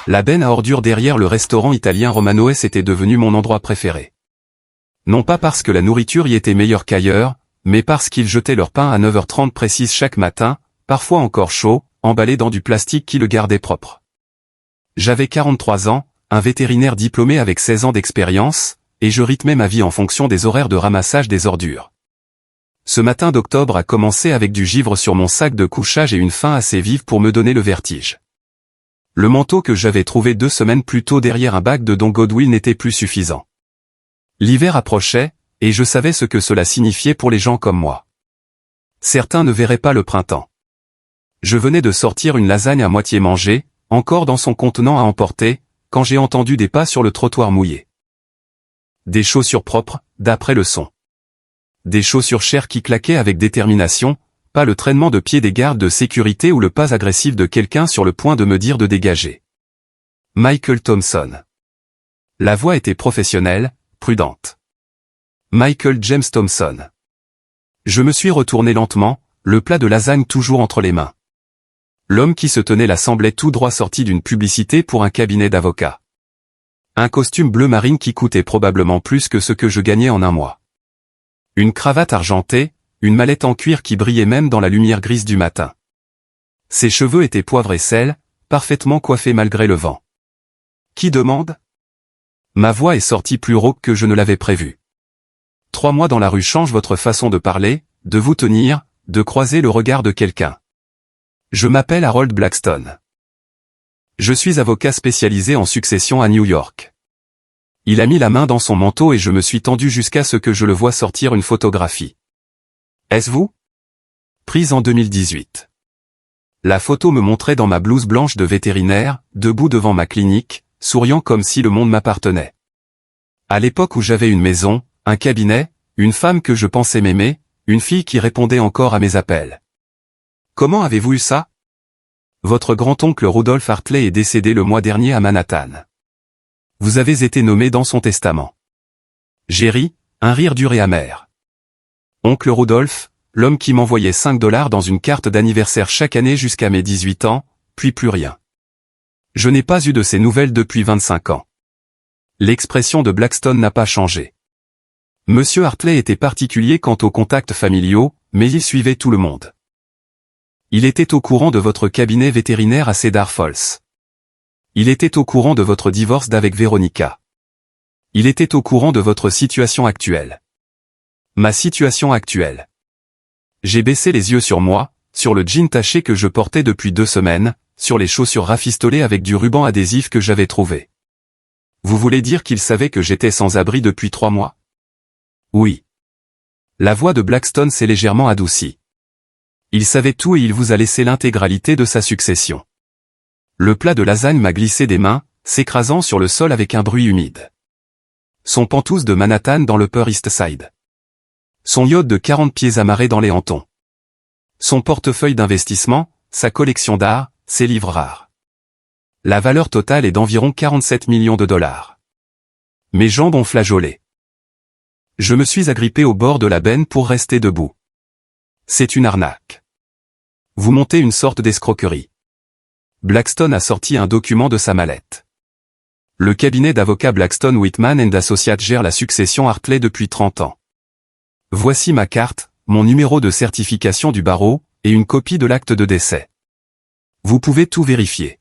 La benne à ordures derrière le restaurant italien Romanoes était devenu mon endroit préféré. Non pas parce que la nourriture y était meilleure qu'ailleurs, mais parce qu'ils jetaient leur pain à 9h30 précise chaque matin, parfois encore chaud, emballé dans du plastique qui le gardait propre. J'avais 43 ans, un vétérinaire diplômé avec 16 ans d'expérience, et je rythmais ma vie en fonction des horaires de ramassage des ordures. Ce matin d'octobre a commencé avec du givre sur mon sac de couchage et une faim assez vive pour me donner le vertige. Le manteau que j'avais trouvé 2 semaines plus tôt derrière un bac de Don Godwill n'était plus suffisant. L'hiver approchait, et je savais ce que cela signifiait pour les gens comme moi. Certains ne verraient pas le printemps. Je venais de sortir une lasagne à moitié mangée, encore dans son contenant à emporter, quand j'ai entendu des pas sur le trottoir mouillé. Des chaussures propres, d'après le son. Des chaussures chères qui claquaient avec détermination, pas le traînement de pieds des gardes de sécurité ou le pas agressif de quelqu'un sur le point de me dire de dégager. Michael Thompson. La voix était professionnelle, prudente. Michael James Thompson. Je me suis retourné lentement, le plat de lasagne toujours entre les mains. L'homme qui se tenait là semblait tout droit sorti d'une publicité pour un cabinet d'avocats. Un costume bleu marine qui coûtait probablement plus que ce que je gagnais en un mois. Une cravate argentée, une mallette en cuir qui brillait même dans la lumière grise du matin. Ses cheveux étaient poivre et sel, parfaitement coiffés malgré le vent. Qui demande ? Ma voix est sortie plus rauque que je ne l'avais prévu. 3 mois dans la rue changent votre façon de parler, de vous tenir, de croiser le regard de quelqu'un. Je m'appelle Harold Blackstone. Je suis avocat spécialisé en succession à New York. Il a mis la main dans son manteau et je me suis tendu jusqu'à ce que je le voie sortir une photographie. Est-ce vous ? Prise en 2018. La photo me montrait dans ma blouse blanche de vétérinaire, debout devant ma clinique, souriant comme si le monde m'appartenait. À l'époque où j'avais une maison, un cabinet, une femme que je pensais m'aimer, une fille qui répondait encore à mes appels. Comment avez-vous eu ça ? Votre grand-oncle Rudolph Hartley est décédé le mois dernier à Manhattan. Vous avez été nommé dans son testament. J'ai ri, un rire dur et amer. Oncle Rudolph, l'homme qui m'envoyait $5 dans une carte d'anniversaire chaque année jusqu'à mes 18 ans, puis plus rien. Je n'ai pas eu de ses nouvelles depuis 25 ans. L'expression de Blackstone n'a pas changé. Monsieur Hartley était particulier quant aux contacts familiaux, mais il suivait tout le monde. Il était au courant de votre cabinet vétérinaire à Cedar Falls. Il était au courant de votre divorce d'avec Veronica. Il était au courant de votre situation actuelle. Ma situation actuelle. J'ai baissé les yeux sur moi, sur le jean taché que je portais depuis 2 semaines, sur les chaussures rafistolées avec du ruban adhésif que j'avais trouvé. Vous voulez dire qu'il savait que j'étais sans abri depuis 3 mois ? Oui. La voix de Blackstone s'est légèrement adoucie. Il savait tout et il vous a laissé l'intégralité de sa succession. Le plat de lasagne m'a glissé des mains, s'écrasant sur le sol avec un bruit humide. Son pantouse de Manhattan dans l'Upper East Side. Son yacht de 40 pieds amarré dans les hantons. Son portefeuille d'investissement, sa collection d'art, ses livres rares. La valeur totale est d'environ 47 millions de dollars. Mes jambes ont flageolé. Je me suis agrippé au bord de la benne pour rester debout. C'est une arnaque. Vous montez une sorte d'escroquerie. Blackstone a sorti un document de sa mallette. Le cabinet d'avocats Blackstone Whitman & Associates gère la succession Hartley depuis 30 ans. Voici ma carte, mon numéro de certification du barreau, et une copie de l'acte de décès. Vous pouvez tout vérifier.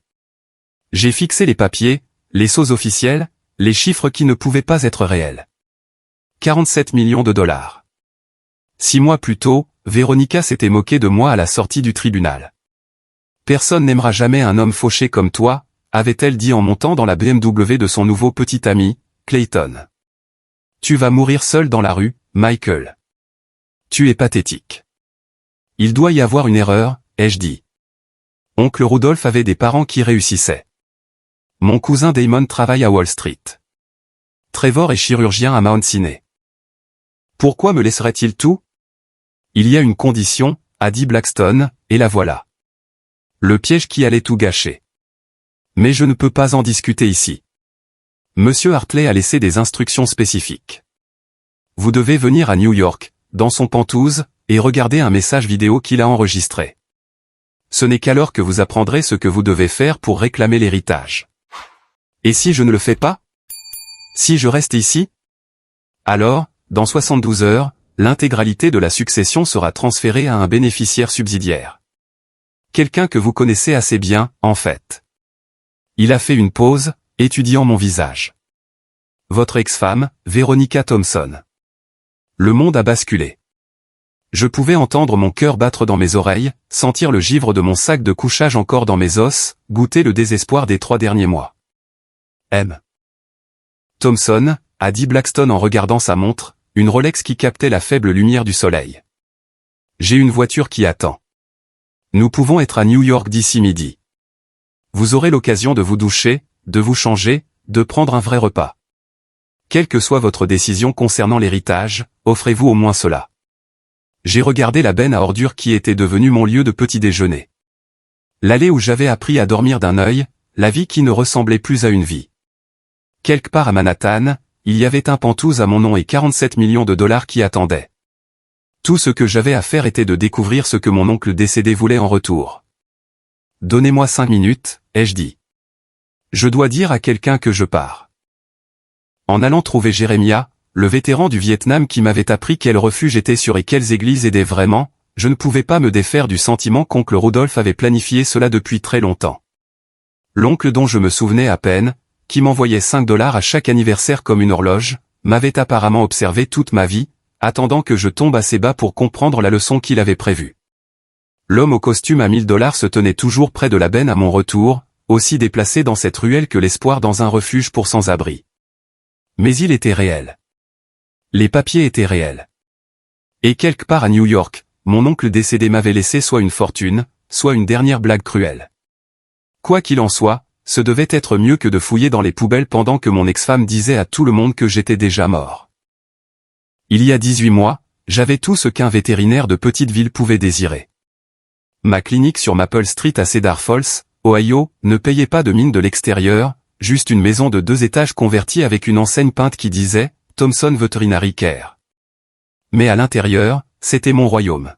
J'ai fixé les papiers, les sceaux officiels, les chiffres qui ne pouvaient pas être réels. 47 millions de dollars. 6 mois plus tôt, Véronica s'était moquée de moi à la sortie du tribunal. Personne n'aimera jamais un homme fauché comme toi, avait-elle dit en montant dans la BMW de son nouveau petit ami, Clayton. Tu vas mourir seul dans la rue, Michael. Tu es pathétique. Il doit y avoir une erreur, ai-je dit. Oncle Rudolph avait des parents qui réussissaient. Mon cousin Damon travaille à Wall Street. Trevor est chirurgien à Mount Sinai. Pourquoi me laisserait-il tout ? Il y a une condition, a dit Blackstone, et la voilà. Le piège qui allait tout gâcher. Mais je ne peux pas en discuter ici. Monsieur Hartley a laissé des instructions spécifiques. Vous devez venir à New York, dans son pantouse, et regarder un message vidéo qu'il a enregistré. Ce n'est qu'alors que vous apprendrez ce que vous devez faire pour réclamer l'héritage. Et si je ne le fais pas? Si je reste ici? Alors, dans 72 heures, l'intégralité de la succession sera transférée à un bénéficiaire subsidiaire. Quelqu'un que vous connaissez assez bien, en fait. Il a fait une pause, étudiant mon visage. Votre ex-femme, Veronica Thompson. Le monde a basculé. Je pouvais entendre mon cœur battre dans mes oreilles, sentir le givre de mon sac de couchage encore dans mes os, goûter le désespoir des 3 derniers mois. M. Thompson, a dit Blackstone en regardant sa montre, une Rolex qui captait la faible lumière du soleil. J'ai une voiture qui attend. Nous pouvons être à New York d'ici midi. Vous aurez l'occasion de vous doucher, de vous changer, de prendre un vrai repas. Quelle que soit votre décision concernant l'héritage, offrez-vous au moins cela. J'ai regardé la benne à ordures qui était devenue mon lieu de petit déjeuner. L'allée où j'avais appris à dormir d'un œil, la vie qui ne ressemblait plus à une vie. Quelque part à Manhattan, il y avait un Pantouz à mon nom et 47 millions de dollars qui attendaient. Tout ce que j'avais à faire était de découvrir ce que mon oncle décédé voulait en retour. Donnez-moi 5 minutes, ai-je dit. Je dois dire à quelqu'un que je pars. En allant trouver Jérémia, le vétéran du Vietnam qui m'avait appris quel refuge était sûr et quelles églises aidaient vraiment, je ne pouvais pas me défaire du sentiment qu'oncle Rudolph avait planifié cela depuis très longtemps. L'oncle dont je me souvenais à peine, qui m'envoyait 5 dollars à chaque anniversaire comme une horloge, m'avait apparemment observé toute ma vie, attendant que je tombe assez bas pour comprendre la leçon qu'il avait prévue. L'homme au costume à 1000 dollars se tenait toujours près de la benne à mon retour, aussi déplacé dans cette ruelle que l'espoir dans un refuge pour sans-abri. Mais il était réel. Les papiers étaient réels. Et quelque part à New York, mon oncle décédé m'avait laissé soit une fortune, soit une dernière blague cruelle. Quoi qu'il en soit, ce devait être mieux que de fouiller dans les poubelles pendant que mon ex-femme disait à tout le monde que j'étais déjà mort. Il y a 18 mois, j'avais tout ce qu'un vétérinaire de petite ville pouvait désirer. Ma clinique sur Maple Street à Cedar Falls, Ohio, ne payait pas de mine de l'extérieur, juste une maison de 2 étages convertie avec une enseigne peinte qui disait « Thompson Veterinary Care ». Mais à l'intérieur, c'était mon royaume.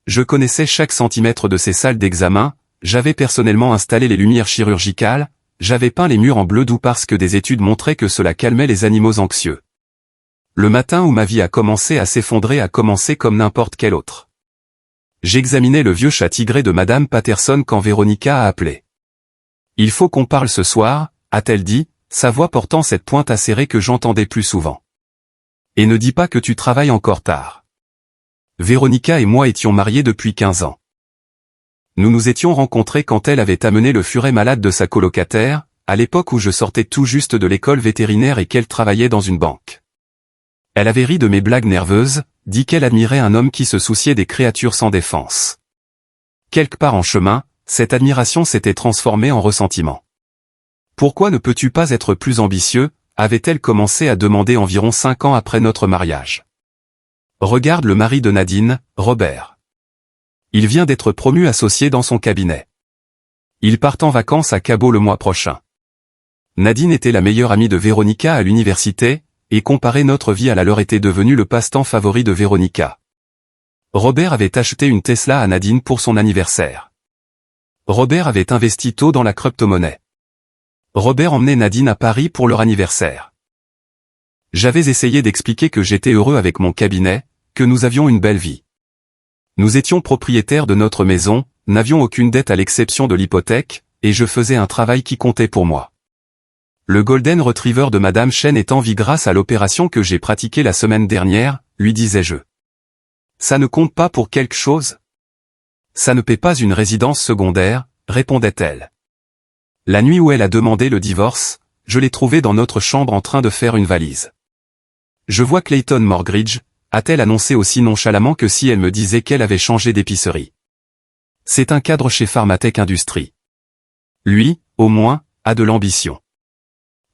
Je connaissais chaque centimètre de ces salles d'examen, j'avais personnellement installé les lumières chirurgicales, j'avais peint les murs en bleu doux parce que des études montraient que cela calmait les animaux anxieux. Le matin où ma vie a commencé à s'effondrer a commencé comme n'importe quel autre. J'examinais le vieux chat tigré de Madame Patterson quand Veronica a appelé. « Il faut qu'on parle ce soir », a-t-elle dit, sa voix portant cette pointe acérée que j'entendais plus souvent. « Et ne dis pas que tu travailles encore tard. » Veronica et moi étions mariés depuis 15 ans. Nous nous étions rencontrés quand elle avait amené le furet malade de sa colocataire, à l'époque où je sortais tout juste de l'école vétérinaire et qu'elle travaillait dans une banque. Elle avait ri de mes blagues nerveuses, dit qu'elle admirait un homme qui se souciait des créatures sans défense. Quelque part en chemin, cette admiration s'était transformée en ressentiment. « Pourquoi ne peux-tu pas être plus ambitieux ?» avait-elle commencé à demander environ 5 ans après notre mariage. Regarde le mari de Nadine, Robert. Il vient d'être promu associé dans son cabinet. Il part en vacances à Cabo le mois prochain. Nadine était la meilleure amie de Veronica à l'université, et comparer notre vie à la leur était devenu le passe-temps favori de Veronica. Robert avait acheté une Tesla à Nadine pour son anniversaire. Robert avait investi tôt dans la crypto-monnaie. Robert emmenait Nadine à Paris pour leur anniversaire. J'avais essayé d'expliquer que j'étais heureux avec mon cabinet, que nous avions une belle vie. Nous étions propriétaires de notre maison, n'avions aucune dette à l'exception de l'hypothèque, et je faisais un travail qui comptait pour moi. Le Golden Retriever de Madame Chen est en vie grâce à l'opération que j'ai pratiquée la semaine dernière, lui disais-je. Ça ne compte pas pour quelque chose? Ça ne paie pas une résidence secondaire, répondait-elle. La nuit où elle a demandé le divorce, je l'ai trouvée dans notre chambre en train de faire une valise. Je vois Clayton Morgridge, a-t-elle annoncé aussi nonchalamment que si elle me disait qu'elle avait changé d'épicerie. C'est un cadre chez Pharmatech Industries. Lui, au moins, a de l'ambition.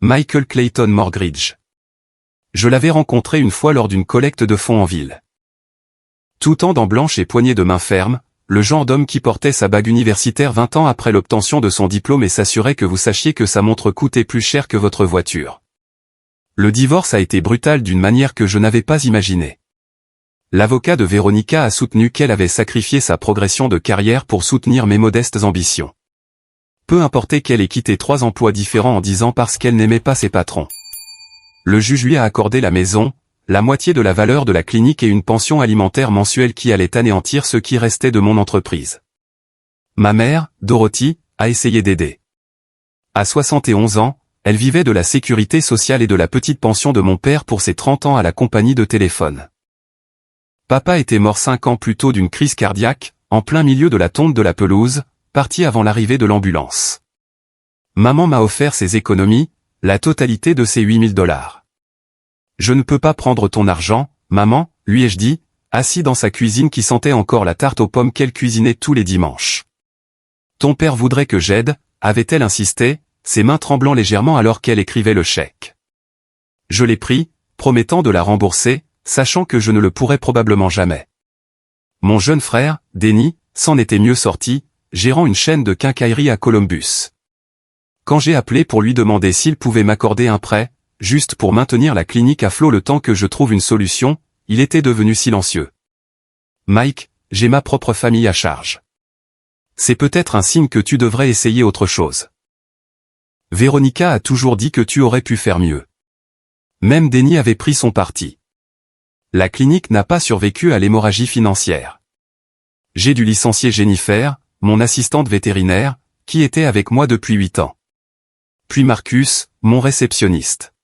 Michael Clayton Morgridge. Je l'avais rencontré une fois lors d'une collecte de fonds en ville. Tout en dents blanches et poignée de main ferme, le genre d'homme qui portait sa bague universitaire 20 ans après l'obtention de son diplôme et s'assurait que vous sachiez que sa montre coûtait plus cher que votre voiture. Le divorce a été brutal d'une manière que je n'avais pas imaginée. L'avocat de Veronica a soutenu qu'elle avait sacrifié sa progression de carrière pour soutenir mes modestes ambitions. Peu importait qu'elle ait quitté 3 emplois différents en 10 ans parce qu'elle n'aimait pas ses patrons. Le juge lui a accordé la maison, la moitié de la valeur de la clinique et une pension alimentaire mensuelle qui allait anéantir ce qui restait de mon entreprise. Ma mère, Dorothy, a essayé d'aider. À 71 ans, elle vivait de la sécurité sociale et de la petite pension de mon père pour ses 30 ans à la compagnie de téléphone. Papa était mort 5 ans plus tôt d'une crise cardiaque, en plein milieu de la tonte de la pelouse, parti avant l'arrivée de l'ambulance. Maman m'a offert ses économies, la totalité de ses $8 000. Je ne peux pas prendre ton argent, maman, lui ai-je dit, assis dans sa cuisine qui sentait encore la tarte aux pommes qu'elle cuisinait tous les dimanches. Ton père voudrait que j'aide, avait-elle insisté, ses mains tremblant légèrement alors qu'elle écrivait le chèque. Je l'ai pris, promettant de la rembourser, sachant que je ne le pourrais probablement jamais. Mon jeune frère, Denny, s'en était mieux sorti, gérant une chaîne de quincaillerie à Columbus. Quand j'ai appelé pour lui demander s'il pouvait m'accorder un prêt, juste pour maintenir la clinique à flot le temps que je trouve une solution, il était devenu silencieux. Mike, j'ai ma propre famille à charge. C'est peut-être un signe que tu devrais essayer autre chose. Véronica a toujours dit que tu aurais pu faire mieux. Même Denny avait pris son parti. La clinique n'a pas survécu à l'hémorragie financière. J'ai dû licencier Jennifer, mon assistante vétérinaire, qui était avec moi depuis 8 ans. Puis Marcus, mon réceptionniste.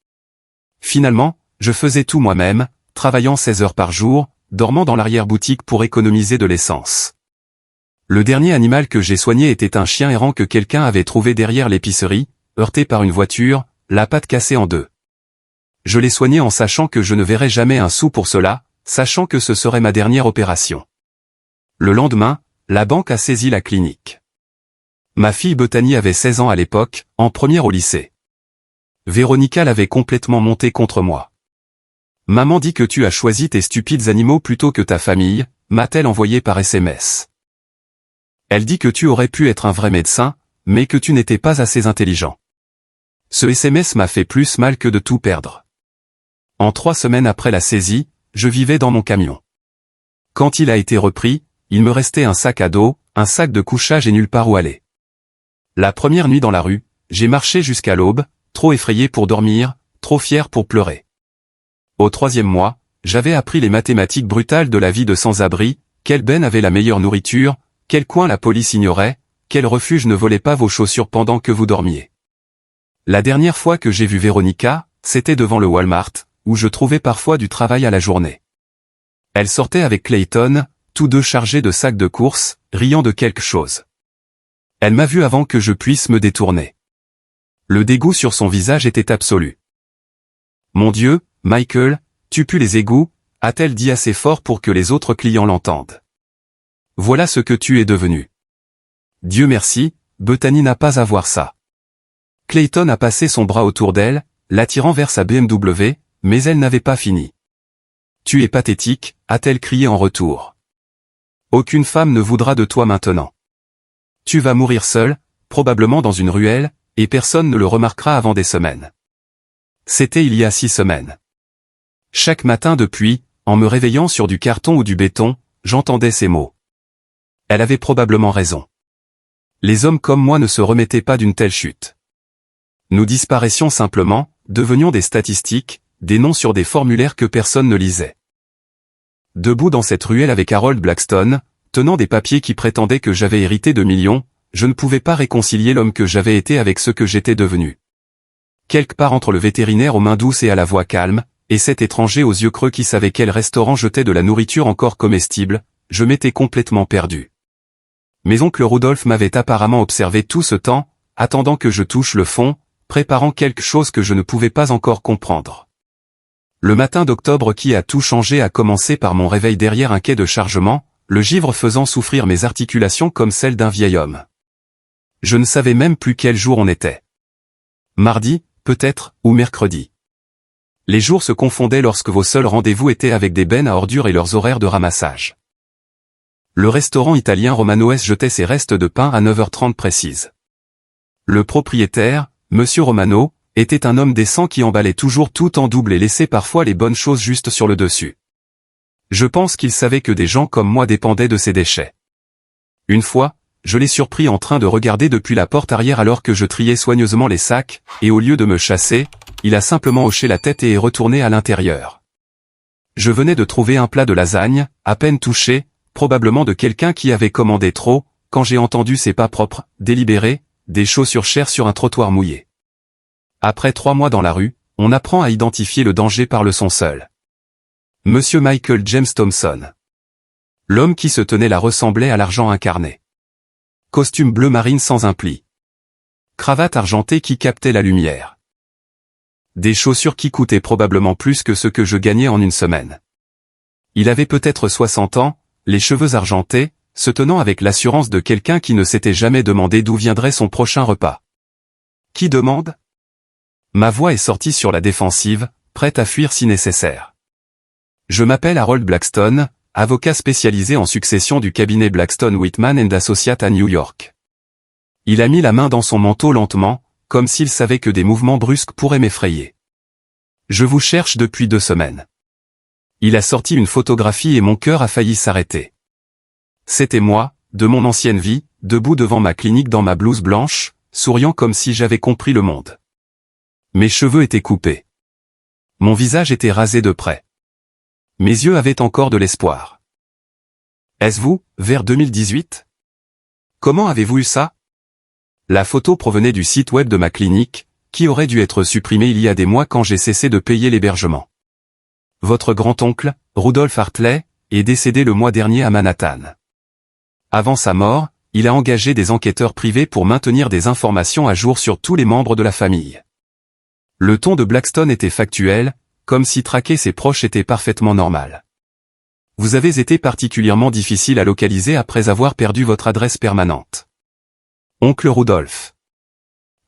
Finalement, je faisais tout moi-même, travaillant 16 heures par jour, dormant dans l'arrière-boutique pour économiser de l'essence. Le dernier animal que j'ai soigné était un chien errant que quelqu'un avait trouvé derrière l'épicerie, heurté par une voiture, la patte cassée en 2. Je l'ai soigné en sachant que je ne verrais jamais un sou pour cela, sachant que ce serait ma dernière opération. Le lendemain, la banque a saisi la clinique. Ma fille Bethany avait 16 ans à l'époque, en première au lycée. Véronica l'avait complètement montée contre moi. Maman dit que tu as choisi tes stupides animaux plutôt que ta famille, m'a-t-elle envoyé par SMS. Elle dit que tu aurais pu être un vrai médecin, mais que tu n'étais pas assez intelligent. Ce SMS m'a fait plus mal que de tout perdre. En 3 semaines après la saisie, je vivais dans mon camion. Quand il a été repris, il me restait un sac à dos, un sac de couchage et nulle part où aller. La première nuit dans la rue, j'ai marché jusqu'à l'aube, trop effrayé pour dormir, trop fier pour pleurer. Au 3e mois, j'avais appris les mathématiques brutales de la vie de sans-abri, quelle benne avait la meilleure nourriture, quel coin la police ignorait, quel refuge ne volait pas vos chaussures pendant que vous dormiez. La dernière fois que j'ai vu Véronica, c'était devant le Walmart, où je trouvais parfois du travail à la journée. Elle sortait avec Clayton, tous deux chargés de sacs de course, riant de quelque chose. Elle m'a vu avant que je puisse me détourner. Le dégoût sur son visage était absolu. « Mon Dieu, Michael, tu pues les égouts », a-t-elle dit assez fort pour que les autres clients l'entendent. « Voilà ce que tu es devenu. » Dieu merci, Bethany n'a pas à voir ça. Clayton a passé son bras autour d'elle, l'attirant vers sa BMW, mais elle n'avait pas fini. « Tu es pathétique », a-t-elle crié en retour. « Aucune femme ne voudra de toi maintenant. Tu vas mourir seul, probablement dans une ruelle, et personne ne le remarquera avant des semaines. » C'était il y a 6 semaines. Chaque matin depuis, en me réveillant sur du carton ou du béton, j'entendais ces mots. Elle avait probablement raison. Les hommes comme moi ne se remettaient pas d'une telle chute. Nous disparaissions simplement, devenions des statistiques, des noms sur des formulaires que personne ne lisait. Debout dans cette ruelle avec Harold Blackstone, tenant des papiers qui prétendaient que j'avais hérité de millions, je ne pouvais pas réconcilier l'homme que j'avais été avec ce que j'étais devenu. Quelque part entre le vétérinaire aux mains douces et à la voix calme, et cet étranger aux yeux creux qui savait quel restaurant jetait de la nourriture encore comestible, je m'étais complètement perdu. Mes oncles Rudolph m'avaient apparemment observé tout ce temps, attendant que je touche le fond, préparant quelque chose que je ne pouvais pas encore comprendre. Le matin d'octobre qui a tout changé a commencé par mon réveil derrière un quai de chargement, le givre faisant souffrir mes articulations comme celles d'un vieil homme. Je ne savais même plus quel jour on était. Mardi, peut-être, ou mercredi. Les jours se confondaient lorsque vos seuls rendez-vous étaient avec des bennes à ordures et leurs horaires de ramassage. Le restaurant italien Romano S jetait ses restes de pain à 9h30 précises. Le propriétaire, Monsieur Romano, était un homme décent qui emballait toujours tout en double et laissait parfois les bonnes choses juste sur le dessus. Je pense qu'il savait que des gens comme moi dépendaient de ses déchets. Une fois, je l'ai surpris en train de regarder depuis la porte arrière alors que je triais soigneusement les sacs, et au lieu de me chasser, il a simplement hoché la tête et est retourné à l'intérieur. Je venais de trouver un plat de lasagne, à peine touché, probablement de quelqu'un qui avait commandé trop, quand j'ai entendu ses pas propres, délibérés, des chaussures chères sur un trottoir mouillé. Après 3 mois dans la rue, on apprend à identifier le danger par le son seul. Monsieur Michael James Thompson. L'homme qui se tenait là ressemblait à l'argent incarné. Costume bleu marine sans un pli. Cravate argentée qui captait la lumière. Des chaussures qui coûtaient probablement plus que ce que je gagnais en une semaine. Il avait peut-être 60 ans, les cheveux argentés, se tenant avec l'assurance de quelqu'un qui ne s'était jamais demandé d'où viendrait son prochain repas. Qui demande ? Ma voix est sortie sur la défensive, prête à fuir si nécessaire. Je m'appelle Harold Blackstone, avocat spécialisé en succession du cabinet Blackstone Whitman & Associates à New York. Il a mis la main dans son manteau lentement, comme s'il savait que des mouvements brusques pourraient m'effrayer. Je vous cherche depuis 2 semaines. Il a sorti une photographie et mon cœur a failli s'arrêter. C'était moi, de mon ancienne vie, debout devant ma clinique dans ma blouse blanche, souriant comme si j'avais compris le monde. Mes cheveux étaient coupés. Mon visage était rasé de près. Mes yeux avaient encore de l'espoir. Est-ce vous, vers 2018 ? Comment avez-vous eu ça ? La photo provenait du site web de ma clinique, qui aurait dû être supprimé il y a des mois quand j'ai cessé de payer l'hébergement. Votre grand-oncle, Rudolph Hartley, est décédé le mois dernier à Manhattan. Avant sa mort, il a engagé des enquêteurs privés pour maintenir des informations à jour sur tous les membres de la famille. Le ton de Blackstone était factuel, comme si traquer ses proches était parfaitement normal. Vous avez été particulièrement difficile à localiser après avoir perdu votre adresse permanente. Oncle Rudolph.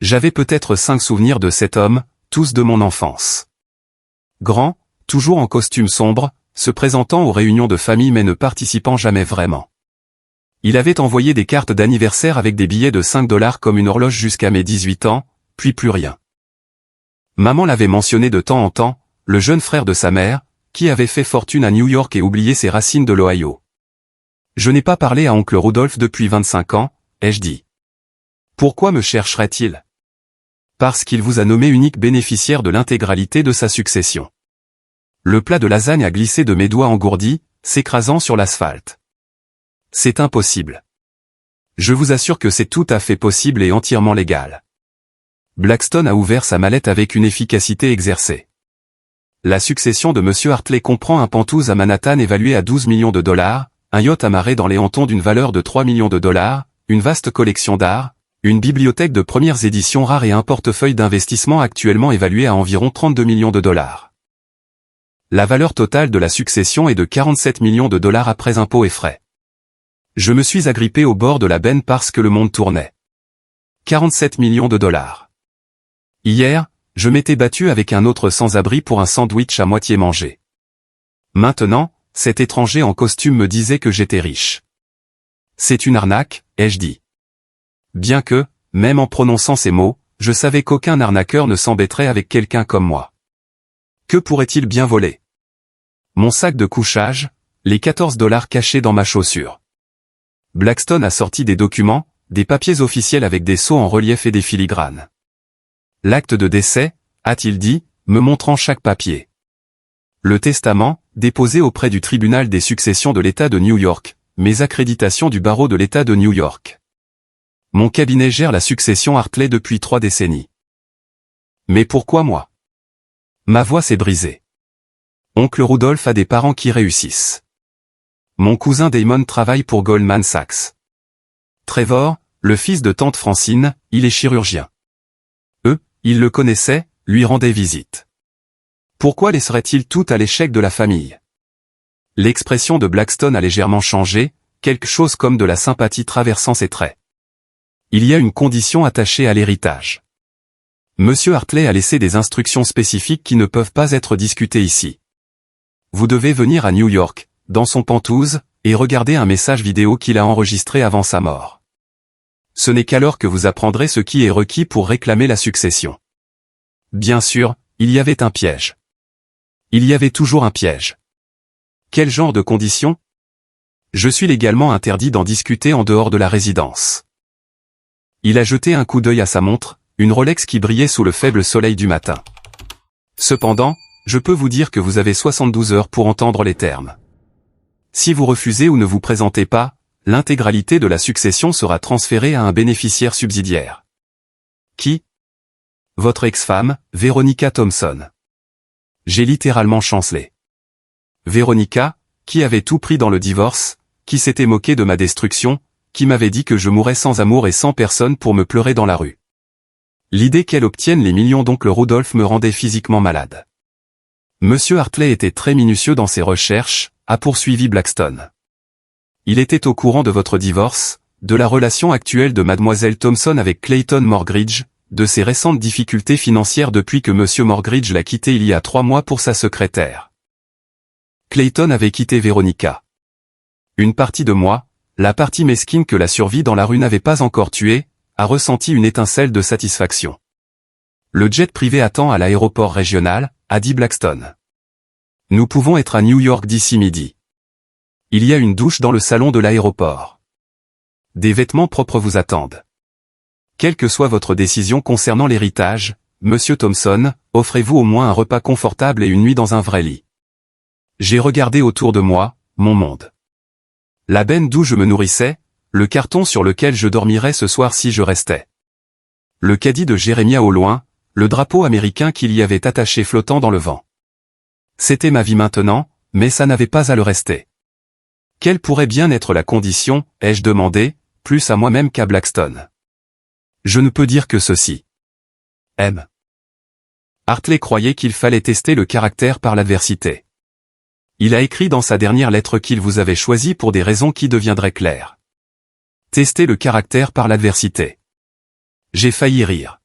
J'avais peut-être 5 souvenirs de cet homme, tous de mon enfance. Grand, toujours en costume sombre, se présentant aux réunions de famille mais ne participant jamais vraiment. Il avait envoyé des cartes d'anniversaire avec des billets de 5 $ comme une horloge jusqu'à mes 18 ans, puis plus rien. Maman l'avait mentionné de temps en temps, le jeune frère de sa mère, qui avait fait fortune à New York et oublié ses racines de l'Ohio. Je n'ai pas parlé à oncle Rudolph depuis 25 ans, ai-je dit. Pourquoi me chercherait-il ? Parce qu'il vous a nommé unique bénéficiaire de l'intégralité de sa succession. Le plat de lasagne a glissé de mes doigts engourdis, s'écrasant sur l'asphalte. C'est impossible. Je vous assure que c'est tout à fait possible et entièrement légal. Blackstone a ouvert sa mallette avec une efficacité exercée. La succession de Monsieur Hartley comprend un penthouse à Manhattan évalué à 12 millions de $, un yacht amarré dans les hantons d'une valeur de 3 millions de $, une vaste collection d'art, une bibliothèque de premières éditions rares et un portefeuille d'investissement actuellement évalué à environ 32 millions de $. La valeur totale de la succession est de 47 millions de $, après impôts et frais. Je me suis agrippé au bord de la benne parce que le monde tournait. 47 millions de $. Hier, je m'étais battu avec un autre sans-abri pour un sandwich à moitié mangé. Maintenant, cet étranger en costume me disait que j'étais riche. C'est une arnaque, ai-je dit. Bien que, même en prononçant ces mots, je savais qu'aucun arnaqueur ne s'embêterait avec quelqu'un comme moi. Que pourrait-il bien voler ? Mon sac de couchage, les 14 $ cachés dans ma chaussure. Blackstone a sorti des documents, des papiers officiels avec des sceaux en relief et des filigranes. L'acte de décès, a-t-il dit, me montrant chaque papier. Le testament, déposé auprès du tribunal des successions de l'État de New York, mes accréditations du barreau de l'État de New York. Mon cabinet gère la succession Hartley depuis 3 décennies. Mais pourquoi moi ? Ma voix s'est brisée. Oncle Rudolph a des parents qui réussissent. Mon cousin Damon travaille pour Goldman Sachs. Trevor, le fils de tante Francine, il est chirurgien. Il le connaissait, lui rendait visite. Pourquoi laisserait-il tout à l'échec de la famille ? L'expression de Blackstone a légèrement changé, quelque chose comme de la sympathie traversant ses traits. Il y a une condition attachée à l'héritage. Monsieur Hartley a laissé des instructions spécifiques qui ne peuvent pas être discutées ici. Vous devez venir à New York, dans son penthouse, et regarder un message vidéo qu'il a enregistré avant sa mort. Ce n'est qu'alors que vous apprendrez ce qui est requis pour réclamer la succession. Bien sûr, il y avait un piège. Il y avait toujours un piège. Quel genre de conditions ? Je suis légalement interdit d'en discuter en dehors de la résidence. Il a jeté un coup d'œil à sa montre, une Rolex qui brillait sous le faible soleil du matin. Cependant, je peux vous dire que vous avez 72 heures pour entendre les termes. Si vous refusez ou ne vous présentez pas, l'intégralité de la succession sera transférée à un bénéficiaire subsidiaire. Qui? Votre ex-femme, Veronica Thompson. J'ai littéralement chancelé. Veronica, qui avait tout pris dans le divorce, qui s'était moquée de ma destruction, qui m'avait dit que je mourrais sans amour et sans personne pour me pleurer dans la rue. L'idée qu'elle obtienne les millions d'oncle Rudolph me rendait physiquement malade. Monsieur Hartley était très minutieux dans ses recherches, a poursuivi Blackstone. Il était au courant de votre divorce, de la relation actuelle de mademoiselle Thompson avec Clayton Morgridge, de ses récentes difficultés financières depuis que monsieur Morgridge l'a quitté il y a 3 mois pour sa secrétaire. Clayton avait quitté Veronica. Une partie de moi, la partie mesquine que la survie dans la rue n'avait pas encore tuée, a ressenti une étincelle de satisfaction. Le jet privé attend à l'aéroport régional, a dit Blackstone. Nous pouvons être à New York d'ici midi. Il y a une douche dans le salon de l'aéroport. Des vêtements propres vous attendent. Quelle que soit votre décision concernant l'héritage, monsieur Thompson, offrez-vous au moins un repas confortable et une nuit dans un vrai lit. J'ai regardé autour de moi, mon monde. La benne d'où je me nourrissais, le carton sur lequel je dormirais ce soir si je restais. Le caddie de Jérémia au loin, le drapeau américain qu'il y avait attaché flottant dans le vent. C'était ma vie maintenant, mais ça n'avait pas à le rester. Quelle pourrait bien être la condition, ai-je demandé, plus à moi-même qu'à Blackstone. Je ne peux dire que ceci. M. Hartley croyait qu'il fallait tester le caractère par l'adversité. Il a écrit dans sa dernière lettre qu'il vous avait choisi pour des raisons qui deviendraient claires. Tester le caractère par l'adversité. J'ai failli rire.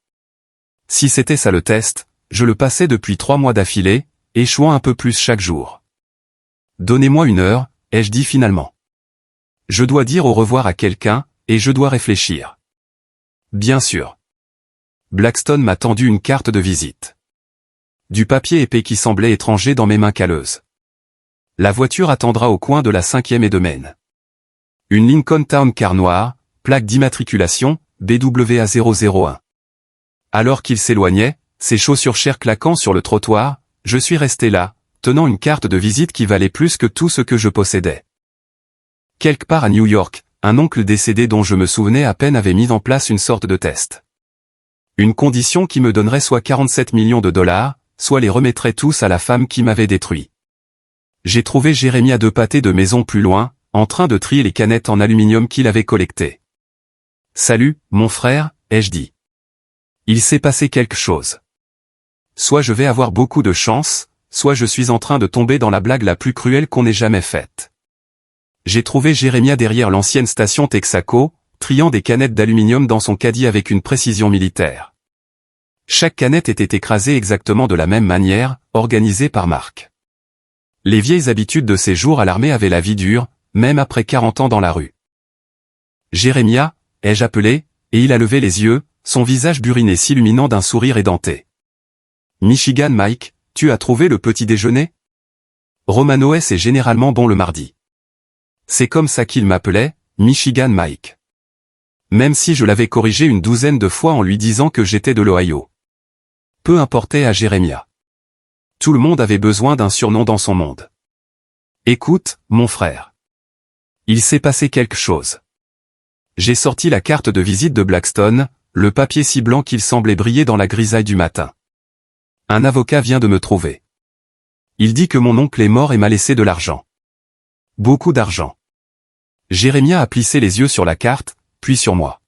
Si c'était ça le test, je le passais depuis 3 mois d'affilée, échouant un peu plus chaque jour. Donnez-moi 1 heure, ai-je dit finalement. Je dois dire au revoir à quelqu'un, et je dois réfléchir. Bien sûr. Blackstone m'a tendu une carte de visite. Du papier épais qui semblait étranger dans mes mains calleuses. La voiture attendra au coin de la 5e et de Maine. Une Lincoln Town Car noire, plaque d'immatriculation, BWA001. Alors qu'il s'éloignait, ses chaussures chères claquant sur le trottoir, je suis resté là, tenant une carte de visite qui valait plus que tout ce que je possédais. Quelque part à New York, un oncle décédé dont je me souvenais à peine avait mis en place une sorte de test. Une condition qui me donnerait soit 47 millions de dollars, soit les remettrait tous à la femme qui m'avait détruit. J'ai trouvé Jérémia 2 pâtés de maison plus loin, en train de trier les canettes en aluminium qu'il avait collectées. « Salut, mon frère », ai-je dit. Il s'est passé quelque chose. Soit je vais avoir beaucoup de chance, soit je suis en train de tomber dans la blague la plus cruelle qu'on ait jamais faite. J'ai trouvé Jérémia derrière l'ancienne station Texaco, triant des canettes d'aluminium dans son caddie avec une précision militaire. Chaque canette était écrasée exactement de la même manière, organisée par marque. Les vieilles habitudes de ces jours à l'armée avaient la vie dure, même après 40 ans dans la rue. Jérémia, ai-je appelé, et il a levé les yeux, son visage buriné s'illuminant d'un sourire édenté. Michigan Mike, tu as trouvé le petit déjeuner? Romano S est généralement bon le mardi. C'est comme ça qu'il m'appelait, Michigan Mike. Même si je l'avais corrigé une 12aine de fois en lui disant que j'étais de l'Ohio. Peu importait à Jérémia. Tout le monde avait besoin d'un surnom dans son monde. Écoute, mon frère. Il s'est passé quelque chose. J'ai sorti la carte de visite de Blackstone, le papier si blanc qu'il semblait briller dans la grisaille du matin. Un avocat vient de me trouver. Il dit que mon oncle est mort et m'a laissé de l'argent. Beaucoup d'argent. Jérémia a plissé les yeux sur la carte, puis sur moi.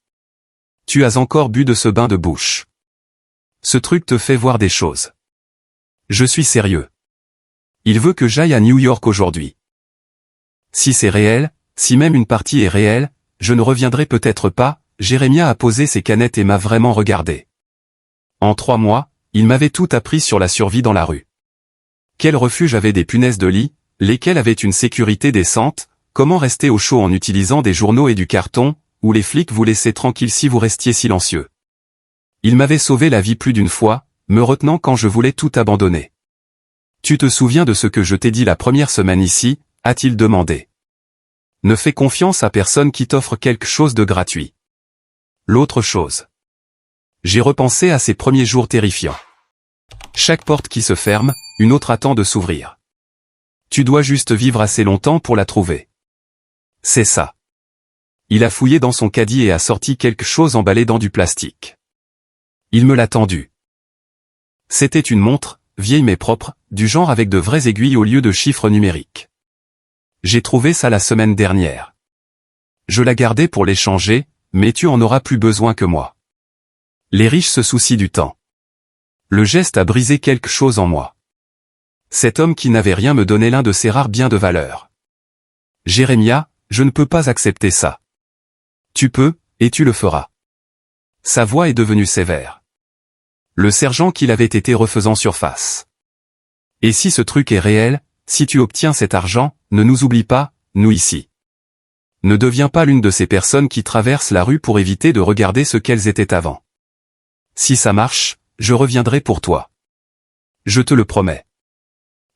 Tu as encore bu de ce bain de bouche. Ce truc te fait voir des choses. Je suis sérieux. Il veut que j'aille à New York aujourd'hui. Si c'est réel, si même une partie est réelle, je ne reviendrai peut-être pas. Jérémia a posé ses canettes et m'a vraiment regardé. En 3 mois, il m'avait tout appris sur la survie dans la rue. Quel refuge avait des punaises de lit, lesquelles avaient une sécurité décente, comment rester au chaud en utilisant des journaux et du carton, où les flics vous laissaient tranquille si vous restiez silencieux. Il m'avait sauvé la vie plus d'une fois, me retenant quand je voulais tout abandonner. Tu te souviens de ce que je t'ai dit la première semaine ici, a-t-il demandé. Ne fais confiance à personne qui t'offre quelque chose de gratuit. L'autre chose. J'ai repensé à ces premiers jours terrifiants. Chaque porte qui se ferme, une autre attend de s'ouvrir. Tu dois juste vivre assez longtemps pour la trouver. C'est ça. Il a fouillé dans son caddie et a sorti quelque chose emballé dans du plastique. Il me l'a tendu. C'était une montre, vieille mais propre, du genre avec de vraies aiguilles au lieu de chiffres numériques. J'ai trouvé ça la semaine dernière. Je la gardais pour l'échanger, mais tu en auras plus besoin que moi. Les riches se soucient du temps. Le geste a brisé quelque chose en moi. Cet homme qui n'avait rien me donnait l'un de ses rares biens de valeur. Jérémia, je ne peux pas accepter ça. Tu peux, et tu le feras. Sa voix est devenue sévère. Le sergent qu'il avait été refaisant surface. Et si ce truc est réel, si tu obtiens cet argent, ne nous oublie pas, nous ici. Ne deviens pas l'une de ces personnes qui traversent la rue pour éviter de regarder ce qu'elles étaient avant. Si ça marche, je reviendrai pour toi. Je te le promets.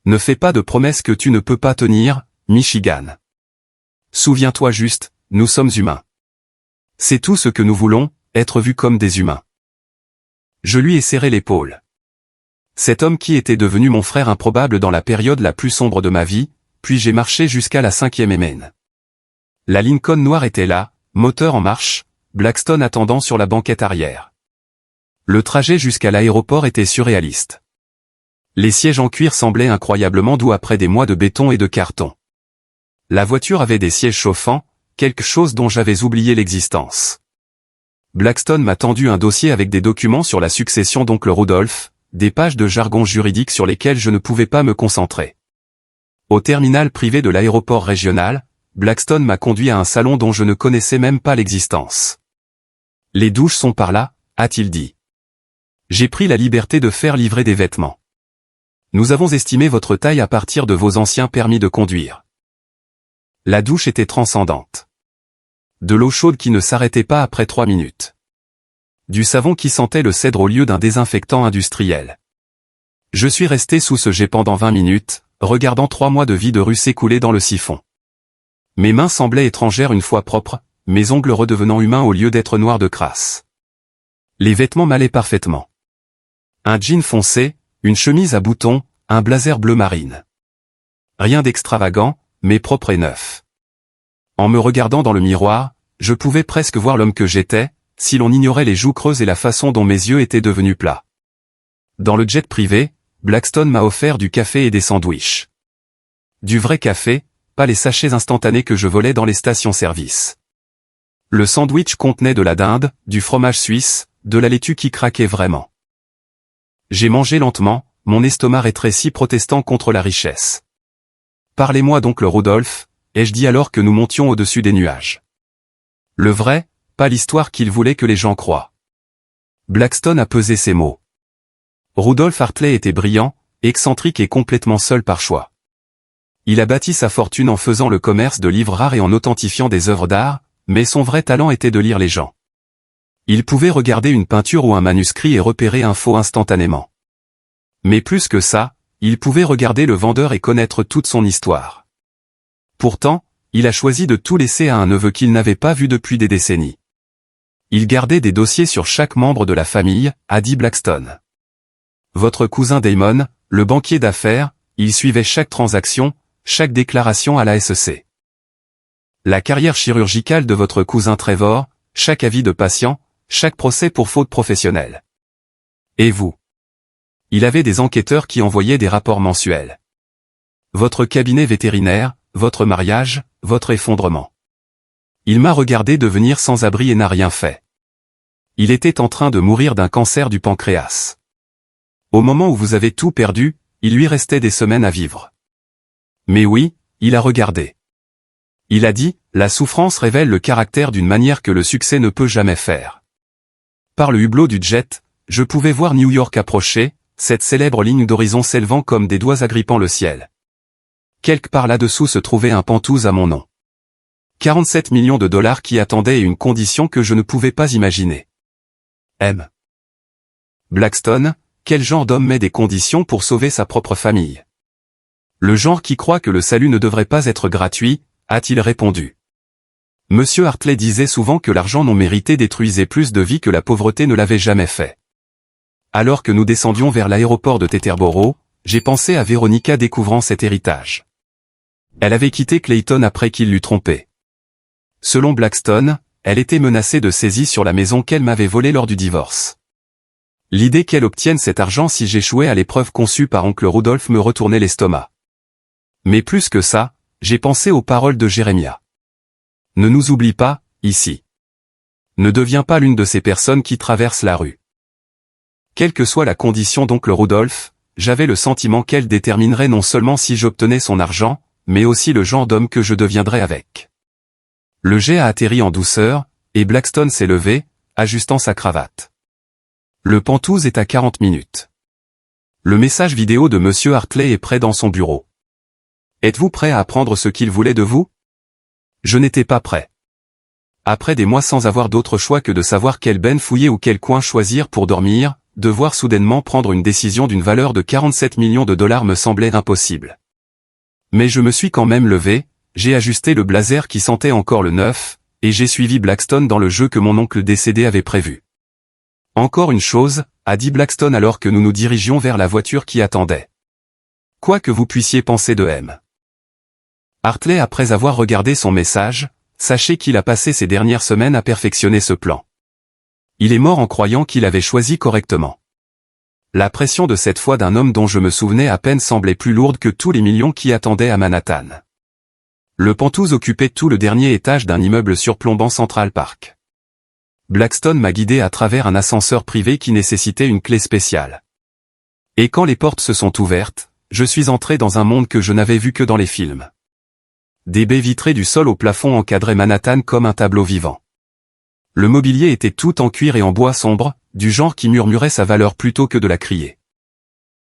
Ne fais pas de promesses que tu ne peux pas tenir, Michigan. Souviens-toi juste, nous sommes humains. C'est tout ce que nous voulons, être vus comme des humains. Je lui ai serré l'épaule. Cet homme qui était devenu mon frère improbable dans la période la plus sombre de ma vie, puis j'ai marché jusqu'à la 5e MN. La Lincoln noire était là, moteur en marche, Blackstone attendant sur la banquette arrière. Le trajet jusqu'à l'aéroport était surréaliste. Les sièges en cuir semblaient incroyablement doux après des mois de béton et de carton. La voiture avait des sièges chauffants, quelque chose dont j'avais oublié l'existence. Blackstone m'a tendu un dossier avec des documents sur la succession d'oncle Rudolph, des pages de jargon juridique sur lesquelles je ne pouvais pas me concentrer. Au terminal privé de l'aéroport régional, Blackstone m'a conduit à un salon dont je ne connaissais même pas l'existence. Les douches sont par là, a-t-il dit. J'ai pris la liberté de faire livrer des vêtements. Nous avons estimé votre taille à partir de vos anciens permis de conduire. La douche était transcendante. De l'eau chaude qui ne s'arrêtait pas après 3 minutes. Du savon qui sentait le cèdre au lieu d'un désinfectant industriel. Je suis resté sous ce jet pendant 20 minutes, regardant 3 mois de vie de rue s'écouler dans le siphon. Mes mains semblaient étrangères une fois propres, mes ongles redevenant humains au lieu d'être noirs de crasse. Les vêtements m'allaient parfaitement. Un jean foncé, une chemise à boutons, un blazer bleu marine. Rien d'extravagant, mais propre et neuf. En me regardant dans le miroir, je pouvais presque voir l'homme que j'étais, si l'on ignorait les joues creuses et la façon dont mes yeux étaient devenus plats. Dans le jet privé, Blackstone m'a offert du café et des sandwichs. Du vrai café, pas les sachets instantanés que je volais dans les stations-service. Le sandwich contenait de la dinde, du fromage suisse, de la laitue qui craquait vraiment. J'ai mangé lentement, mon estomac rétréci protestant contre la richesse. Parlez-moi d'oncle Rudolph, ai-je dit alors que nous montions au-dessus des nuages. Le vrai, pas l'histoire qu'il voulait que les gens croient. Blackstone a pesé ses mots. Rudolph Hartley était brillant, excentrique et complètement seul par choix. Il a bâti sa fortune en faisant le commerce de livres rares et en authentifiant des œuvres d'art, mais son vrai talent était de lire les gens. Il pouvait regarder une peinture ou un manuscrit et repérer un faux instantanément. Mais plus que ça, il pouvait regarder le vendeur et connaître toute son histoire. Pourtant, il a choisi de tout laisser à un neveu qu'il n'avait pas vu depuis des décennies. Il gardait des dossiers sur chaque membre de la famille, a dit Blackstone. Votre cousin Damon, le banquier d'affaires, il suivait chaque transaction, chaque déclaration à la SEC. La carrière chirurgicale de votre cousin Trevor, chaque avis de patient, chaque procès pour faute professionnelle. Et vous? Il avait des enquêteurs qui envoyaient des rapports mensuels. Votre cabinet vétérinaire, votre mariage, votre effondrement. Il m'a regardé devenir sans abri et n'a rien fait. Il était en train de mourir d'un cancer du pancréas. Au moment où vous avez tout perdu, il lui restait des semaines à vivre. Mais oui, il a regardé. Il a dit, la souffrance révèle le caractère d'une manière que le succès ne peut jamais faire. Par le hublot du jet, je pouvais voir New York approcher, cette célèbre ligne d'horizon s'élevant comme des doigts agrippant le ciel. Quelque part là-dessous se trouvait un pantouse à mon nom. 47 millions de dollars qui attendaient et une condition que je ne pouvais pas imaginer. M. Blackstone, quel genre d'homme met des conditions pour sauver sa propre famille? Le genre qui croit que le salut ne devrait pas être gratuit, a-t-il répondu. Monsieur Hartley disait souvent que l'argent non mérité détruisait plus de vies que la pauvreté ne l'avait jamais fait. Alors que nous descendions vers l'aéroport de Teterboro, j'ai pensé à Veronica découvrant cet héritage. Elle avait quitté Clayton après qu'il l'eût trompée. Selon Blackstone, elle était menacée de saisie sur la maison qu'elle m'avait volée lors du divorce. L'idée qu'elle obtienne cet argent si j'échouais à l'épreuve conçue par oncle Rudolph me retournait l'estomac. Mais plus que ça, j'ai pensé aux paroles de Jérémia. Ne nous oublie pas, ici. Ne deviens pas l'une de ces personnes qui traversent la rue. Quelle que soit la condition d'oncle Rudolph, j'avais le sentiment qu'elle déterminerait non seulement si j'obtenais son argent, mais aussi le genre d'homme que je deviendrais avec. Le jet a atterri en douceur, et Blackstone s'est levé, ajustant sa cravate. Le Pantouse est à 40 minutes. Le message vidéo de Monsieur Hartley est prêt dans son bureau. Êtes-vous prêt à apprendre ce qu'il voulait de vous? Je n'étais pas prêt. Après des mois sans avoir d'autre choix que de savoir quel ben fouiller ou quel coin choisir pour dormir, devoir soudainement prendre une décision d'une valeur de 47 millions de dollars me semblait impossible. Mais je me suis quand même levé, j'ai ajusté le blazer qui sentait encore le neuf, et j'ai suivi Blackstone dans le jeu que mon oncle décédé avait prévu. Encore une chose, a dit Blackstone alors que nous nous dirigions vers la voiture qui attendait. Quoi que vous puissiez penser de M. Hartley après avoir regardé son message, sachez qu'il a passé ces dernières semaines à perfectionner ce plan. Il est mort en croyant qu'il avait choisi correctement. La pression de cette fois d'un homme dont je me souvenais à peine semblait plus lourde que tous les millions qui attendaient à Manhattan. Le Pantouse occupait tout le dernier étage d'un immeuble surplombant Central Park. Blackstone m'a guidé à travers un ascenseur privé qui nécessitait une clé spéciale. Et quand les portes se sont ouvertes, je suis entré dans un monde que je n'avais vu que dans les films. Des baies vitrées du sol au plafond encadraient Manhattan comme un tableau vivant. Le mobilier était tout en cuir et en bois sombre, du genre qui murmurait sa valeur plutôt que de la crier.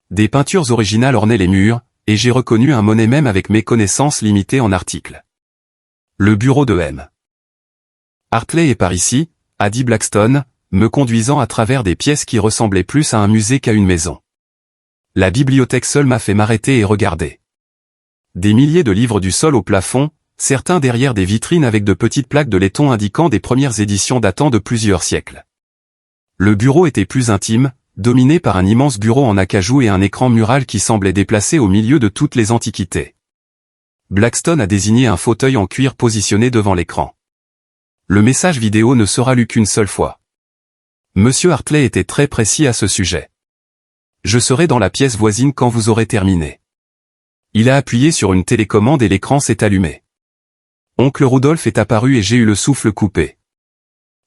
Des peintures originales ornaient les murs, et j'ai reconnu un Monet même avec mes connaissances limitées en articles. Le bureau de M. Hartley est par ici, a dit Blackstone, me conduisant à travers des pièces qui ressemblaient plus à un musée qu'à une maison. La bibliothèque seule m'a fait m'arrêter et regarder. Des milliers de livres du sol au plafond, certains derrière des vitrines avec de petites plaques de laiton indiquant des premières éditions datant de plusieurs siècles. Le bureau était plus intime, dominé par un immense bureau en acajou et un écran mural qui semblait déplacé au milieu de toutes les antiquités. Blackstone a désigné un fauteuil en cuir positionné devant l'écran. Le message vidéo ne sera lu qu'une seule fois. Monsieur Hartley était très précis à ce sujet. Je serai dans la pièce voisine quand vous aurez terminé. Il a appuyé sur une télécommande et l'écran s'est allumé. Oncle Rudolph est apparu et j'ai eu le souffle coupé.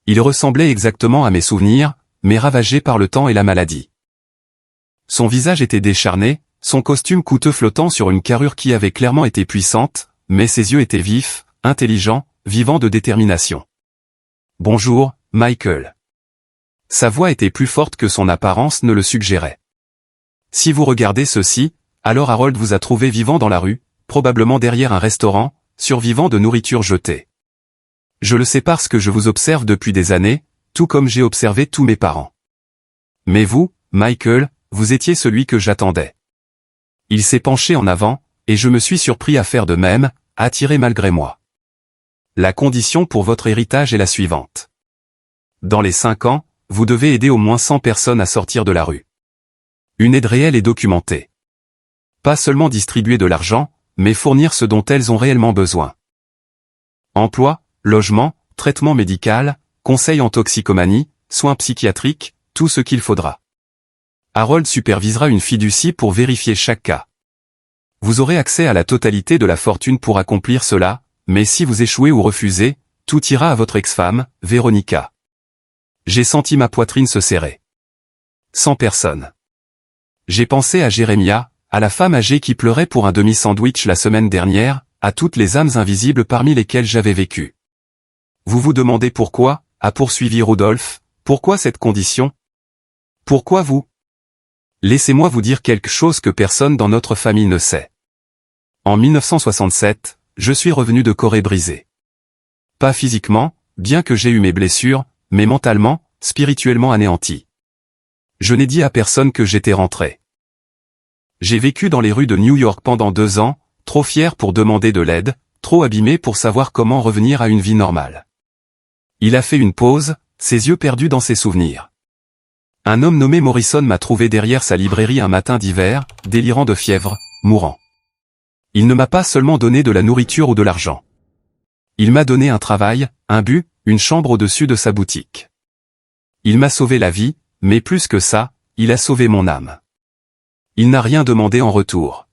Il ressemblait exactement à mes souvenirs, mais ravagé par le temps et la maladie. Son visage était décharné, son costume coûteux flottant sur une carrure qui avait clairement été puissante, mais ses yeux étaient vifs, intelligents, vivants de détermination. « Bonjour, Michael. » Sa voix était plus forte que son apparence ne le suggérait. « Si vous regardez ceci, alors Harold vous a trouvé vivant dans la rue, probablement derrière un restaurant, survivant de nourriture jetée. Je le sais parce que je vous observe depuis des années, tout comme j'ai observé tous mes parents. Mais vous, Michael, vous étiez celui que j'attendais. » Il s'est penché en avant, et je me suis surpris à faire de même, attiré malgré moi. La condition pour votre héritage est la suivante. Dans les 5 ans, vous devez aider au moins 100 personnes à sortir de la rue. Une aide réelle et documentée. Pas seulement distribuer de l'argent, mais fournir ce dont elles ont réellement besoin. Emploi, logement, traitement médical, conseil en toxicomanie, soins psychiatriques, tout ce qu'il faudra. Harold supervisera une fiducie pour vérifier chaque cas. Vous aurez accès à la totalité de la fortune pour accomplir cela, mais si vous échouez ou refusez, tout ira à votre ex-femme, Veronica. J'ai senti ma poitrine se serrer. 100 personnes. J'ai pensé à Jérémia, à la femme âgée qui pleurait pour un demi-sandwich la semaine dernière, à toutes les âmes invisibles parmi lesquelles j'avais vécu. Vous vous demandez pourquoi, a poursuivi Rudolph, pourquoi cette condition? Pourquoi vous? Laissez-moi vous dire quelque chose que personne dans notre famille ne sait. En 1967, je suis revenu de Corée brisé. Pas physiquement, bien que j'ai eu mes blessures, mais mentalement, spirituellement anéanti. Je n'ai dit à personne que j'étais rentré. J'ai vécu dans les rues de New York pendant 2 ans, trop fier pour demander de l'aide, trop abîmé pour savoir comment revenir à une vie normale. Il a fait une pause, ses yeux perdus dans ses souvenirs. Un homme nommé Morrison m'a trouvé derrière sa librairie un matin d'hiver, délirant de fièvre, mourant. Il ne m'a pas seulement donné de la nourriture ou de l'argent. Il m'a donné un travail, un but, une chambre au-dessus de sa boutique. Il m'a sauvé la vie, mais plus que ça, il a sauvé mon âme. Il n'a rien demandé en retour.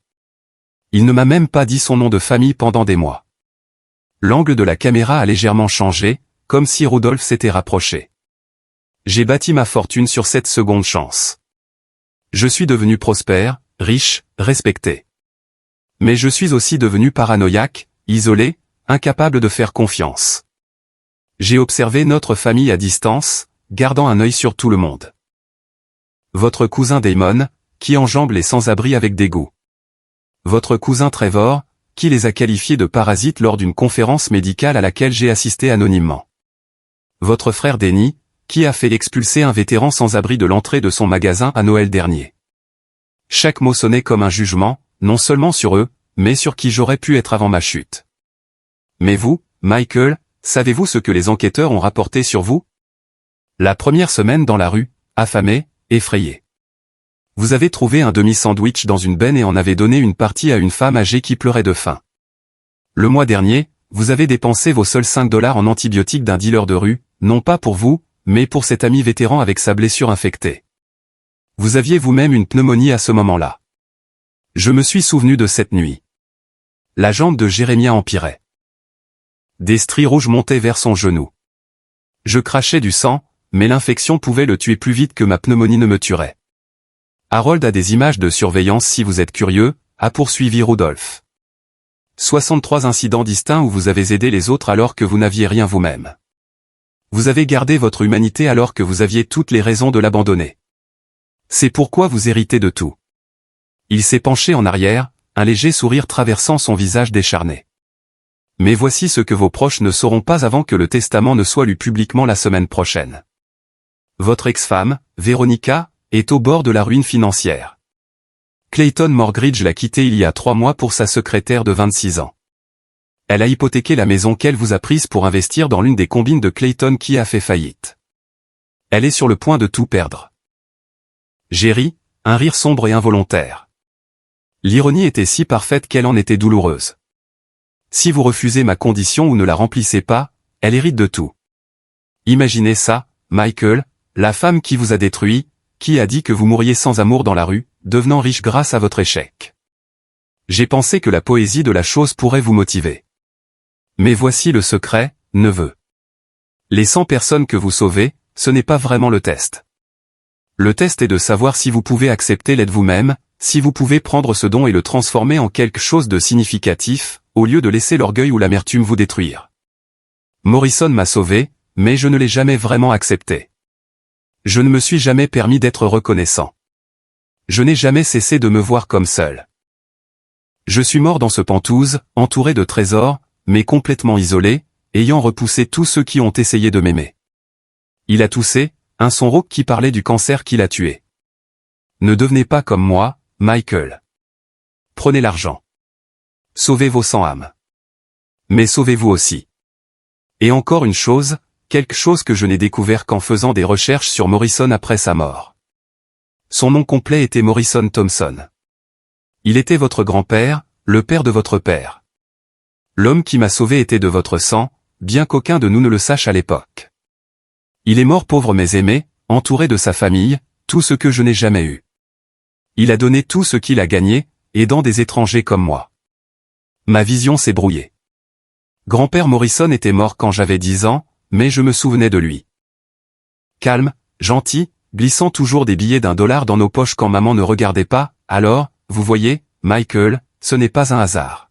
Il ne m'a même pas dit son nom de famille pendant des mois. L'angle de la caméra a légèrement changé, comme si Rudolph s'était rapproché. J'ai bâti ma fortune sur cette seconde chance. Je suis devenu prospère, riche, respecté. Mais je suis aussi devenu paranoïaque, isolé, incapable de faire confiance. J'ai observé notre famille à distance, gardant un œil sur tout le monde. Votre cousin Damon, qui enjambe les sans-abri avec dégoût. Votre cousin Trevor, qui les a qualifiés de parasites lors d'une conférence médicale à laquelle j'ai assisté anonymement. Votre frère Denny, qui a fait expulser un vétéran sans-abri de l'entrée de son magasin à Noël dernier. Chaque mot sonnait comme un jugement, non seulement sur eux, mais sur qui j'aurais pu être avant ma chute. Mais vous, Michael, savez-vous ce que les enquêteurs ont rapporté sur vous? La première semaine dans la rue, affamé, effrayé. Vous avez trouvé un demi-sandwich dans une benne et en avez donné une partie à une femme âgée qui pleurait de faim. Le mois dernier, vous avez dépensé vos seuls $5 en antibiotiques d'un dealer de rue, non pas pour vous, mais pour cet ami vétéran avec sa blessure infectée. Vous aviez vous-même une pneumonie à ce moment-là. Je me suis souvenu de cette nuit. La jambe de Jérémia empirait. Des stries rouges montaient vers son genou. Je crachais du sang, mais l'infection pouvait le tuer plus vite que ma pneumonie ne me tuerait. Harold a des images de surveillance si vous êtes curieux, a poursuivi Rudolph. 63 incidents distincts où vous avez aidé les autres alors que vous n'aviez rien vous-même. Vous avez gardé votre humanité alors que vous aviez toutes les raisons de l'abandonner. C'est pourquoi vous héritez de tout. Il s'est penché en arrière, un léger sourire traversant son visage décharné. Mais voici ce que vos proches ne sauront pas avant que le testament ne soit lu publiquement la semaine prochaine. Votre ex-femme, Veronica, est au bord de la ruine financière. Clayton Morgridge l'a quittée il y a 3 mois pour sa secrétaire de 26 ans. Elle a hypothéqué la maison qu'elle vous a prise pour investir dans l'une des combines de Clayton qui a fait faillite. Elle est sur le point de tout perdre. J'ai ri, un rire sombre et involontaire. L'ironie était si parfaite qu'elle en était douloureuse. Si vous refusez ma condition ou ne la remplissez pas, elle hérite de tout. Imaginez ça, Michael, la femme qui vous a détruit, qui a dit que vous mourriez sans amour dans la rue, devenant riche grâce à votre échec. J'ai pensé que la poésie de la chose pourrait vous motiver. Mais voici le secret, neveu. Les 100 personnes que vous sauvez, ce n'est pas vraiment le test. Le test est de savoir si vous pouvez accepter l'aide vous-même, si vous pouvez prendre ce don et le transformer en quelque chose de significatif, au lieu de laisser l'orgueil ou l'amertume vous détruire. Morrison m'a sauvé, mais je ne l'ai jamais vraiment accepté. Je ne me suis jamais permis d'être reconnaissant. Je n'ai jamais cessé de me voir comme seul. Je suis mort dans ce Penthouse, entouré de trésors, mais complètement isolé, ayant repoussé tous ceux qui ont essayé de m'aimer. Il a toussé, un son rauque qui parlait du cancer qui l'a tué. Ne devenez pas comme moi, Michael. Prenez l'argent. Sauvez vos 100 âmes. Mais sauvez-vous aussi. Et encore une chose, quelque chose que je n'ai découvert qu'en faisant des recherches sur Morrison après sa mort. Son nom complet était Morrison Thompson. Il était votre grand-père, le père de votre père. L'homme qui m'a sauvé était de votre sang, bien qu'aucun de nous ne le sache à l'époque. Il est mort pauvre mais aimé, entouré de sa famille, tout ce que je n'ai jamais eu. Il a donné tout ce qu'il a gagné, aidant des étrangers comme moi. Ma vision s'est brouillée. Grand-père Morrison était mort quand j'avais 10 ans, mais je me souvenais de lui. Calme, gentil, glissant toujours des billets d'$1 dans nos poches quand maman ne regardait pas, alors, vous voyez, Michael, ce n'est pas un hasard.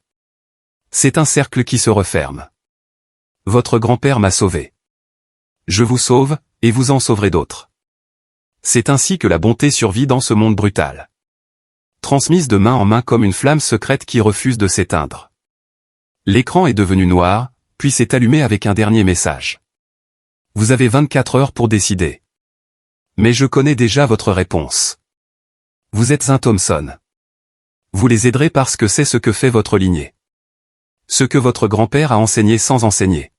C'est un cercle qui se referme. Votre grand-père m'a sauvé. Je vous sauve, et vous en sauverez d'autres. C'est ainsi que la bonté survit dans ce monde brutal. Transmise de main en main comme une flamme secrète qui refuse de s'éteindre. L'écran est devenu noir, puis s'est allumé avec un dernier message. Vous avez 24 heures pour décider. Mais je connais déjà votre réponse. Vous êtes un Thompson. Vous les aiderez parce que c'est ce que fait votre lignée. Ce que votre grand-père a enseigné sans enseigner.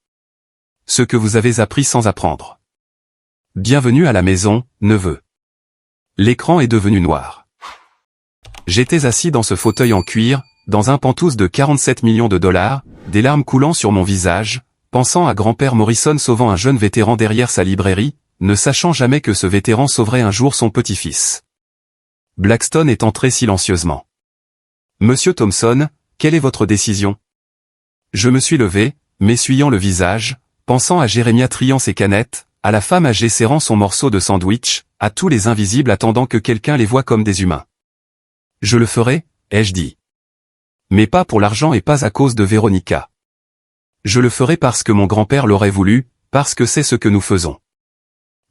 Ce que vous avez appris sans apprendre. Bienvenue à la maison, neveu. L'écran est devenu noir. J'étais assis dans ce fauteuil en cuir, dans un pantouse de 47 millions de dollars, des larmes coulant sur mon visage, pensant à grand-père Morrison sauvant un jeune vétéran derrière sa librairie, ne sachant jamais que ce vétéran sauverait un jour son petit-fils. Blackstone est entré silencieusement. Monsieur Thompson, quelle est votre décision? Je me suis levé, m'essuyant le visage, pensant à Jérémia triant ses canettes, à la femme âgée serrant son morceau de sandwich, à tous les invisibles attendant que quelqu'un les voie comme des humains. Je le ferai, ai-je dit. Mais pas pour l'argent et pas à cause de Véronica. Je le ferai parce que mon grand-père l'aurait voulu, parce que c'est ce que nous faisons.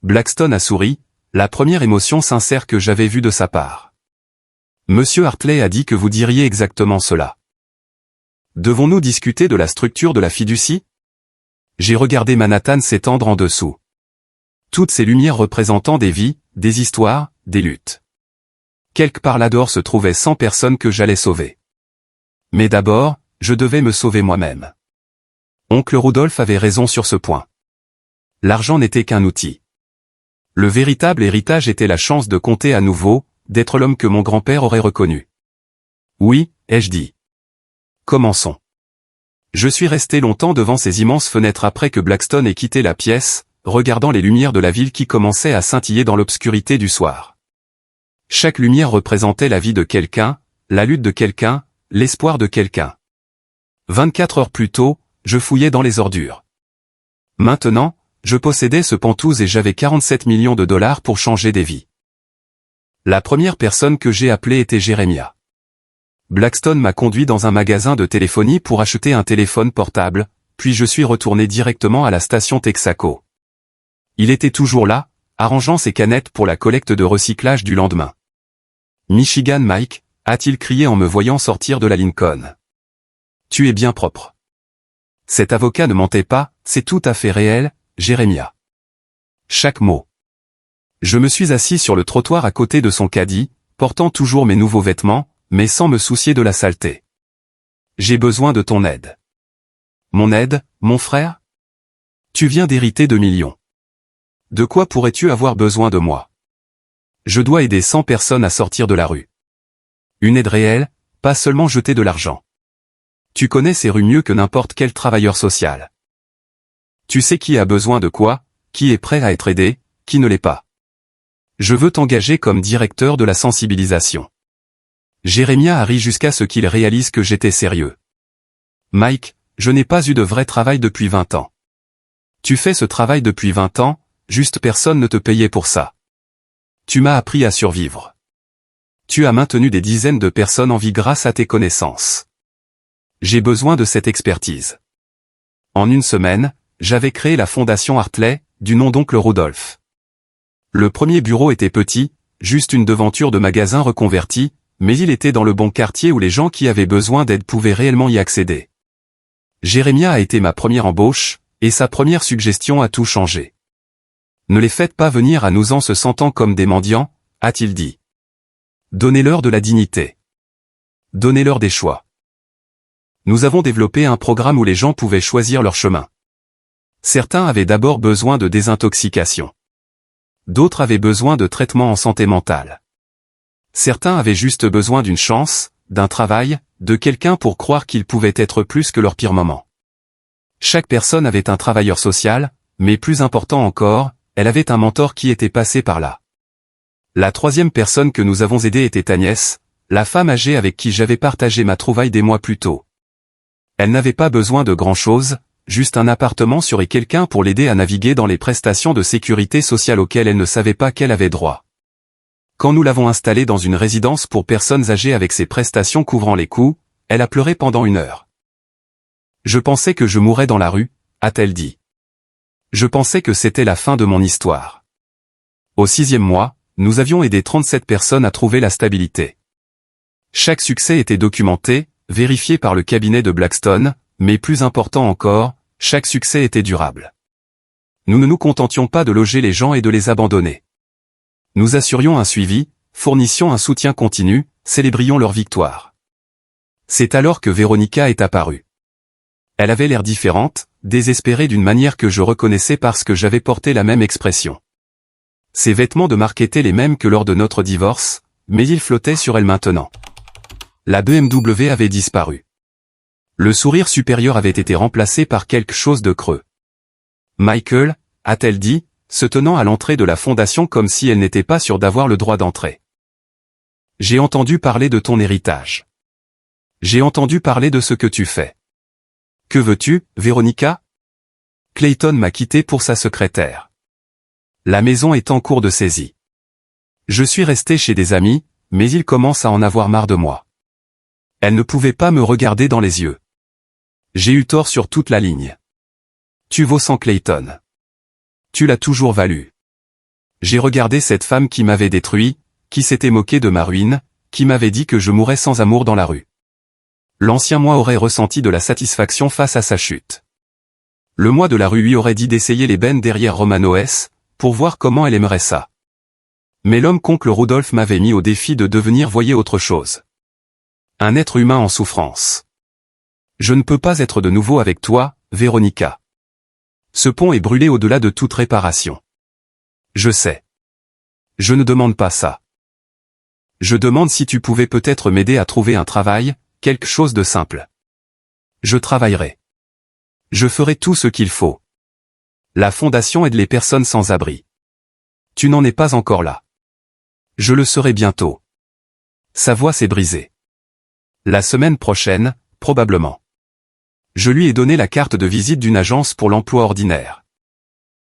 Blackstone a souri, la première émotion sincère que j'avais vue de sa part. Monsieur Hartley a dit que vous diriez exactement cela. Devons-nous discuter de la structure de la fiducie? J'ai regardé Manhattan s'étendre en dessous. Toutes ces lumières représentant des vies, des histoires, des luttes. Quelque part là-dehors se trouvaient 100 personnes que j'allais sauver. Mais d'abord, je devais me sauver moi-même. Oncle Rudolph avait raison sur ce point. L'argent n'était qu'un outil. Le véritable héritage était la chance de compter à nouveau, d'être l'homme que mon grand-père aurait reconnu. Oui, ai-je dit. Commençons. Je suis resté longtemps devant ces immenses fenêtres après que Blackstone ait quitté la pièce, regardant les lumières de la ville qui commençaient à scintiller dans l'obscurité du soir. Chaque lumière représentait la vie de quelqu'un, la lutte de quelqu'un, l'espoir de quelqu'un. 24 heures plus tôt, je fouillais dans les ordures. Maintenant, je possédais ce pantouse et j'avais 47 millions de dollars pour changer des vies. La première personne que j'ai appelée était Jérémia. Blackstone m'a conduit dans un magasin de téléphonie pour acheter un téléphone portable, puis je suis retourné directement à la station Texaco. Il était toujours là, arrangeant ses canettes pour la collecte de recyclage du lendemain. Michigan Mike, a-t-il crié en me voyant sortir de la Lincoln. Tu es bien propre. Cet avocat ne mentait pas, c'est tout à fait réel, Jérémia. Chaque mot. Je me suis assis sur le trottoir à côté de son caddie, portant toujours mes nouveaux vêtements, mais sans me soucier de la saleté. J'ai besoin de ton aide. Mon aide, mon frère? Tu viens d'hériter de millions. De quoi pourrais-tu avoir besoin de moi? Je dois aider 100 personnes à sortir de la rue. Une aide réelle, pas seulement jeter de l'argent. Tu connais ces rues mieux que n'importe quel travailleur social. Tu sais qui a besoin de quoi, qui est prêt à être aidé, qui ne l'est pas. Je veux t'engager comme directeur de la sensibilisation. Jérémia a ri jusqu'à ce qu'il réalise que j'étais sérieux. Mike, je n'ai pas eu de vrai travail depuis 20 ans. Tu fais ce travail depuis 20 ans, juste personne ne te payait pour ça. Tu m'as appris à survivre. Tu as maintenu des dizaines de personnes en vie grâce à tes connaissances. J'ai besoin de cette expertise. En une semaine, j'avais créé la fondation Hartley, du nom d'oncle Rudolph. Le premier bureau était petit, juste une devanture de magasin reconvertie, mais il était dans le bon quartier où les gens qui avaient besoin d'aide pouvaient réellement y accéder. Jérémia a été ma première embauche, et sa première suggestion a tout changé. Ne les faites pas venir à nous en se sentant comme des mendiants, a-t-il dit. Donnez-leur de la dignité. Donnez-leur des choix. Nous avons développé un programme où les gens pouvaient choisir leur chemin. Certains avaient d'abord besoin de désintoxication. D'autres avaient besoin de traitement en santé mentale. Certains avaient juste besoin d'une chance, d'un travail, de quelqu'un pour croire qu'ils pouvaient être plus que leur pire moment. Chaque personne avait un travailleur social, mais plus important encore, elle avait un mentor qui était passé par là. La troisième personne que nous avons aidée était Agnès, la femme âgée avec qui j'avais partagé ma trouvaille des mois plus tôt. Elle n'avait pas besoin de grand-chose, juste un appartement et quelqu'un pour l'aider à naviguer dans les prestations de sécurité sociale auxquelles elle ne savait pas qu'elle avait droit. Quand nous l'avons installée dans une résidence pour personnes âgées avec ses prestations couvrant les coûts, elle a pleuré pendant 1 heure. Je pensais que je mourrais dans la rue, a-t-elle dit. Je pensais que c'était la fin de mon histoire. Au 6e mois, nous avions aidé 37 personnes à trouver la stabilité. Chaque succès était documenté, vérifié par le cabinet de Blackstone, mais plus important encore, chaque succès était durable. Nous ne nous contentions pas de loger les gens et de les abandonner. Nous assurions un suivi, fournissions un soutien continu, célébrions leur victoire. C'est alors que Véronica est apparue. Elle avait l'air différente, désespérée d'une manière que je reconnaissais parce que j'avais porté la même expression. Ses vêtements de marque étaient les mêmes que lors de notre divorce, mais ils flottaient sur elle maintenant. La BMW avait disparu. Le sourire supérieur avait été remplacé par quelque chose de creux. « Michael » a-t-elle dit, se tenant à l'entrée de la fondation comme si elle n'était pas sûre d'avoir le droit d'entrer. « J'ai entendu parler de ton héritage. J'ai entendu parler de ce que tu fais. Que veux-tu, Véronica ? Clayton m'a quitté pour sa secrétaire. La maison est en cours de saisie. Je suis resté chez des amis, mais ils commencent à en avoir marre de moi. Elle ne pouvait pas me regarder dans les yeux. J'ai eu tort sur toute la ligne. Tu vaux sans Clayton. Tu l'as toujours valu. J'ai regardé cette femme qui m'avait détruit, qui s'était moquée de ma ruine, qui m'avait dit que je mourrais sans amour dans la rue. L'ancien moi aurait ressenti de la satisfaction face à sa chute. Le moi de la rue lui aurait dit d'essayer les bennes derrière Romano S, pour voir comment elle aimerait ça. Mais l'homme qu'oncle Rudolph m'avait mis au défi de devenir voyait autre chose. Un être humain en souffrance. Je ne peux pas être de nouveau avec toi, Véronica. Ce pont est brûlé au-delà de toute réparation. Je sais. Je ne demande pas ça. Je demande si tu pouvais peut-être m'aider à trouver un travail, quelque chose de simple. Je travaillerai. Je ferai tout ce qu'il faut. La fondation aide les personnes sans abri. Tu n'en es pas encore là. Je le serai bientôt. Sa voix s'est brisée. La semaine prochaine, probablement. Je lui ai donné la carte de visite d'une agence pour l'emploi ordinaire.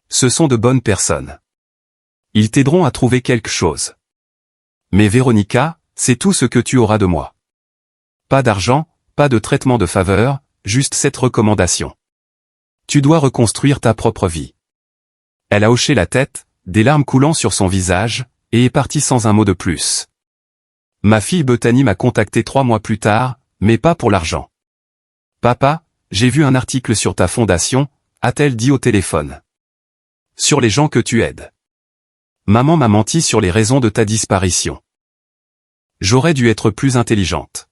Ce sont de bonnes personnes. Ils t'aideront à trouver quelque chose. Mais Véronica, c'est tout ce que tu auras de moi. Pas d'argent, pas de traitement de faveur, juste cette recommandation. Tu dois reconstruire ta propre vie. Elle a hoché la tête, des larmes coulant sur son visage, et est partie sans un mot de plus. Ma fille Bethany m'a contacté 3 mois plus tard, mais pas pour l'argent. Papa, j'ai vu un article sur ta fondation, a-t-elle dit au téléphone. Sur les gens que tu aides. Maman m'a menti sur les raisons de ta disparition. J'aurais dû être plus intelligente.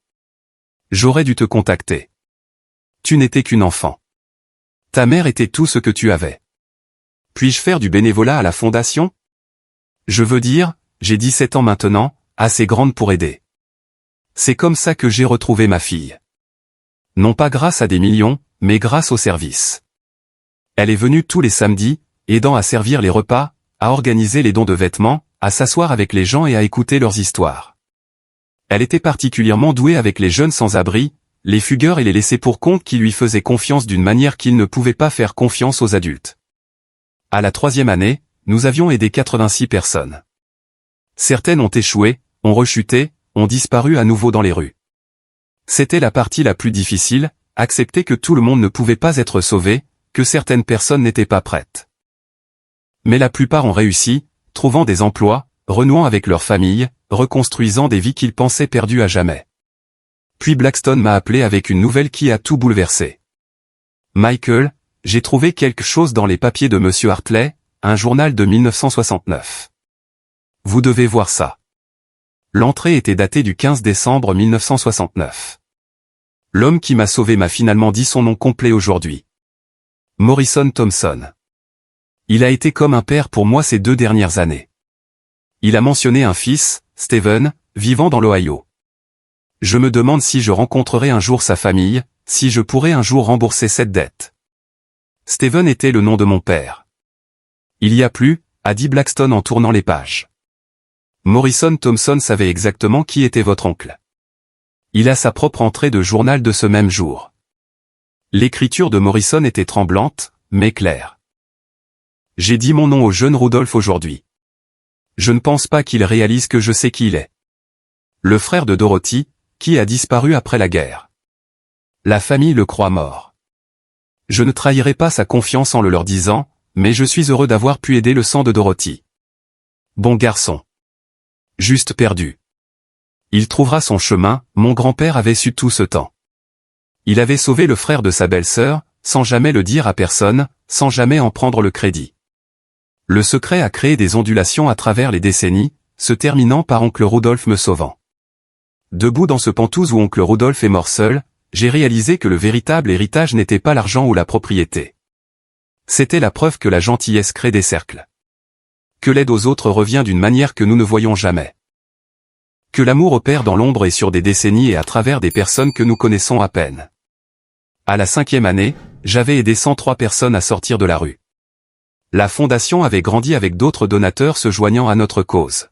J'aurais dû te contacter. Tu n'étais qu'une enfant. Ta mère était tout ce que tu avais. Puis-je faire du bénévolat à la fondation ? Je veux dire, j'ai 17 ans maintenant, assez grande pour aider. C'est comme ça que j'ai retrouvé ma fille. Non pas grâce à des millions, mais grâce au service. Elle est venue tous les samedis, aidant à servir les repas, à organiser les dons de vêtements, à s'asseoir avec les gens et à écouter leurs histoires. Elle était particulièrement douée avec les jeunes sans-abri, les fugueurs et les laissés-pour-compte qui lui faisaient confiance d'une manière qu'ils ne pouvaient pas faire confiance aux adultes. À la 3e année, nous avions aidé 86 personnes. Certaines ont échoué, ont rechuté, ont disparu à nouveau dans les rues. C'était la partie la plus difficile, accepter que tout le monde ne pouvait pas être sauvé, que certaines personnes n'étaient pas prêtes. Mais la plupart ont réussi, trouvant des emplois, renouant avec leur famille, reconstruisant des vies qu'ils pensaient perdues à jamais. Puis Blackstone m'a appelé avec une nouvelle qui a tout bouleversé. Michael, j'ai trouvé quelque chose dans les papiers de Monsieur Hartley, un journal de 1969. Vous devez voir ça. L'entrée était datée du 15 décembre 1969. L'homme qui m'a sauvé m'a finalement dit son nom complet aujourd'hui. Morrison Thompson. Il a été comme un père pour moi ces 2 dernières années. Il a mentionné un fils, Steven, vivant dans l'Ohio. Je me demande si je rencontrerai un jour sa famille, si je pourrai un jour rembourser cette dette. Steven était le nom de mon père. Il y a plus, a dit Blackstone en tournant les pages. Morrison Thompson savait exactement qui était votre oncle. Il a sa propre entrée de journal de ce même jour. L'écriture de Morrison était tremblante, mais claire. J'ai dit mon nom au jeune Rudolph aujourd'hui. Je ne pense pas qu'il réalise que je sais qui il est. Le frère de Dorothy, qui a disparu après la guerre. La famille le croit mort. Je ne trahirai pas sa confiance en le leur disant, mais je suis heureux d'avoir pu aider le sang de Dorothy. Bon garçon. Juste perdu. Il trouvera son chemin, mon grand-père avait su tout ce temps. Il avait sauvé le frère de sa belle-sœur, sans jamais le dire à personne, sans jamais en prendre le crédit. Le secret a créé des ondulations à travers les décennies, se terminant par oncle Rudolph me sauvant. Debout dans ce pantouse où oncle Rudolph est mort seul, j'ai réalisé que le véritable héritage n'était pas l'argent ou la propriété. C'était la preuve que la gentillesse crée des cercles. Que l'aide aux autres revient d'une manière que nous ne voyons jamais. Que l'amour opère dans l'ombre et sur des décennies et à travers des personnes que nous connaissons à peine. À la 5e année, j'avais aidé 103 personnes à sortir de la rue. La fondation avait grandi avec d'autres donateurs se joignant à notre cause.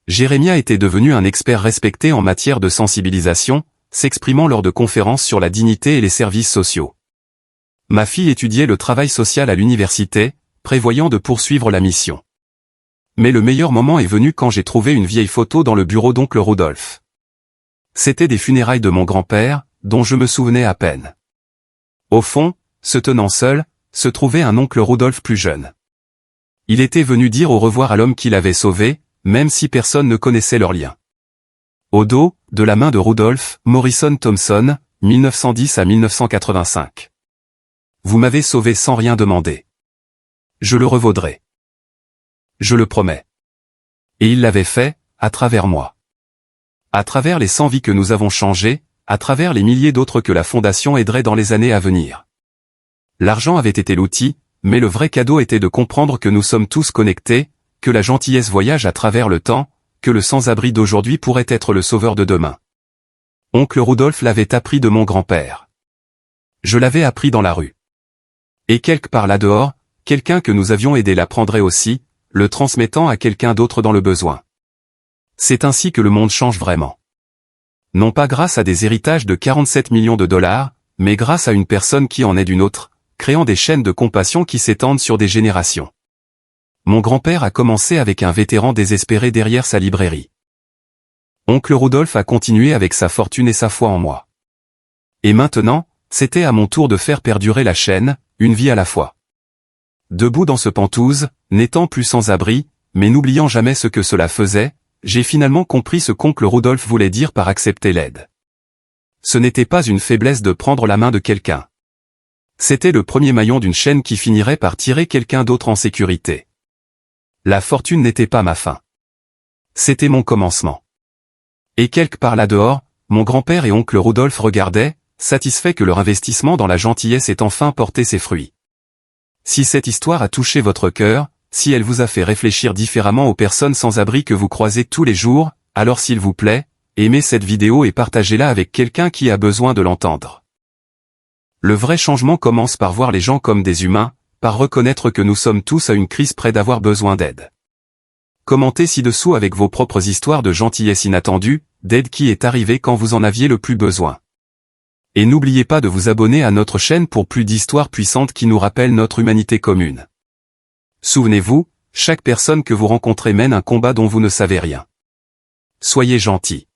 Jérémia était devenu un expert respecté en matière de sensibilisation, s'exprimant lors de conférences sur la dignité et les services sociaux. Ma fille étudiait le travail social à l'université, prévoyant de poursuivre la mission. Mais le meilleur moment est venu quand j'ai trouvé une vieille photo dans le bureau d'oncle Rudolf. C'était des funérailles de mon grand-père, dont je me souvenais à peine. Au fond, se tenant seul, se trouvait un oncle Rudolf plus jeune. Il était venu dire au revoir à l'homme qu'il avait sauvé, même si personne ne connaissait leur lien. Au dos, de la main de Rudolf, Morrison Thompson, 1910 à 1985. Vous m'avez sauvé sans rien demander. Je le revaudrai. Je le promets. Et il l'avait fait, à travers moi. À travers les 100 vies que nous avons changées, à travers les milliers d'autres que la Fondation aiderait dans les années à venir. L'argent avait été l'outil, mais le vrai cadeau était de comprendre que nous sommes tous connectés, que la gentillesse voyage à travers le temps, que le sans-abri d'aujourd'hui pourrait être le sauveur de demain. Oncle Rudolf l'avait appris de mon grand-père. Je l'avais appris dans la rue. Et quelque part là-dehors, quelqu'un que nous avions aidé l'apprendrait aussi, le transmettant à quelqu'un d'autre dans le besoin. C'est ainsi que le monde change vraiment. Non pas grâce à des héritages de 47 millions de dollars, mais grâce à une personne qui en aide une autre, créant des chaînes de compassion qui s'étendent sur des générations. Mon grand-père a commencé avec un vétéran désespéré derrière sa librairie. Oncle Rudolf a continué avec sa fortune et sa foi en moi. Et maintenant, c'était à mon tour de faire perdurer la chaîne, une vie à la fois. Debout dans ce Penthouse, n'étant plus sans abri, mais n'oubliant jamais ce que cela faisait, j'ai finalement compris ce qu'oncle Rudolf voulait dire par accepter l'aide. Ce n'était pas une faiblesse de prendre la main de quelqu'un. C'était le premier maillon d'une chaîne qui finirait par tirer quelqu'un d'autre en sécurité. La fortune n'était pas ma fin. C'était mon commencement. Et quelque part là-dehors, mon grand-père et oncle Rudolf regardaient, satisfaits que leur investissement dans la gentillesse ait enfin porté ses fruits. Si cette histoire a touché votre cœur, si elle vous a fait réfléchir différemment aux personnes sans abri que vous croisez tous les jours, alors s'il vous plaît, aimez cette vidéo et partagez-la avec quelqu'un qui a besoin de l'entendre. Le vrai changement commence par voir les gens comme des humains, par reconnaître que nous sommes tous à une crise près d'avoir besoin d'aide. Commentez ci-dessous avec vos propres histoires de gentillesse inattendue, d'aide qui est arrivée quand vous en aviez le plus besoin. Et n'oubliez pas de vous abonner à notre chaîne pour plus d'histoires puissantes qui nous rappellent notre humanité commune. Souvenez-vous, chaque personne que vous rencontrez mène un combat dont vous ne savez rien. Soyez gentils.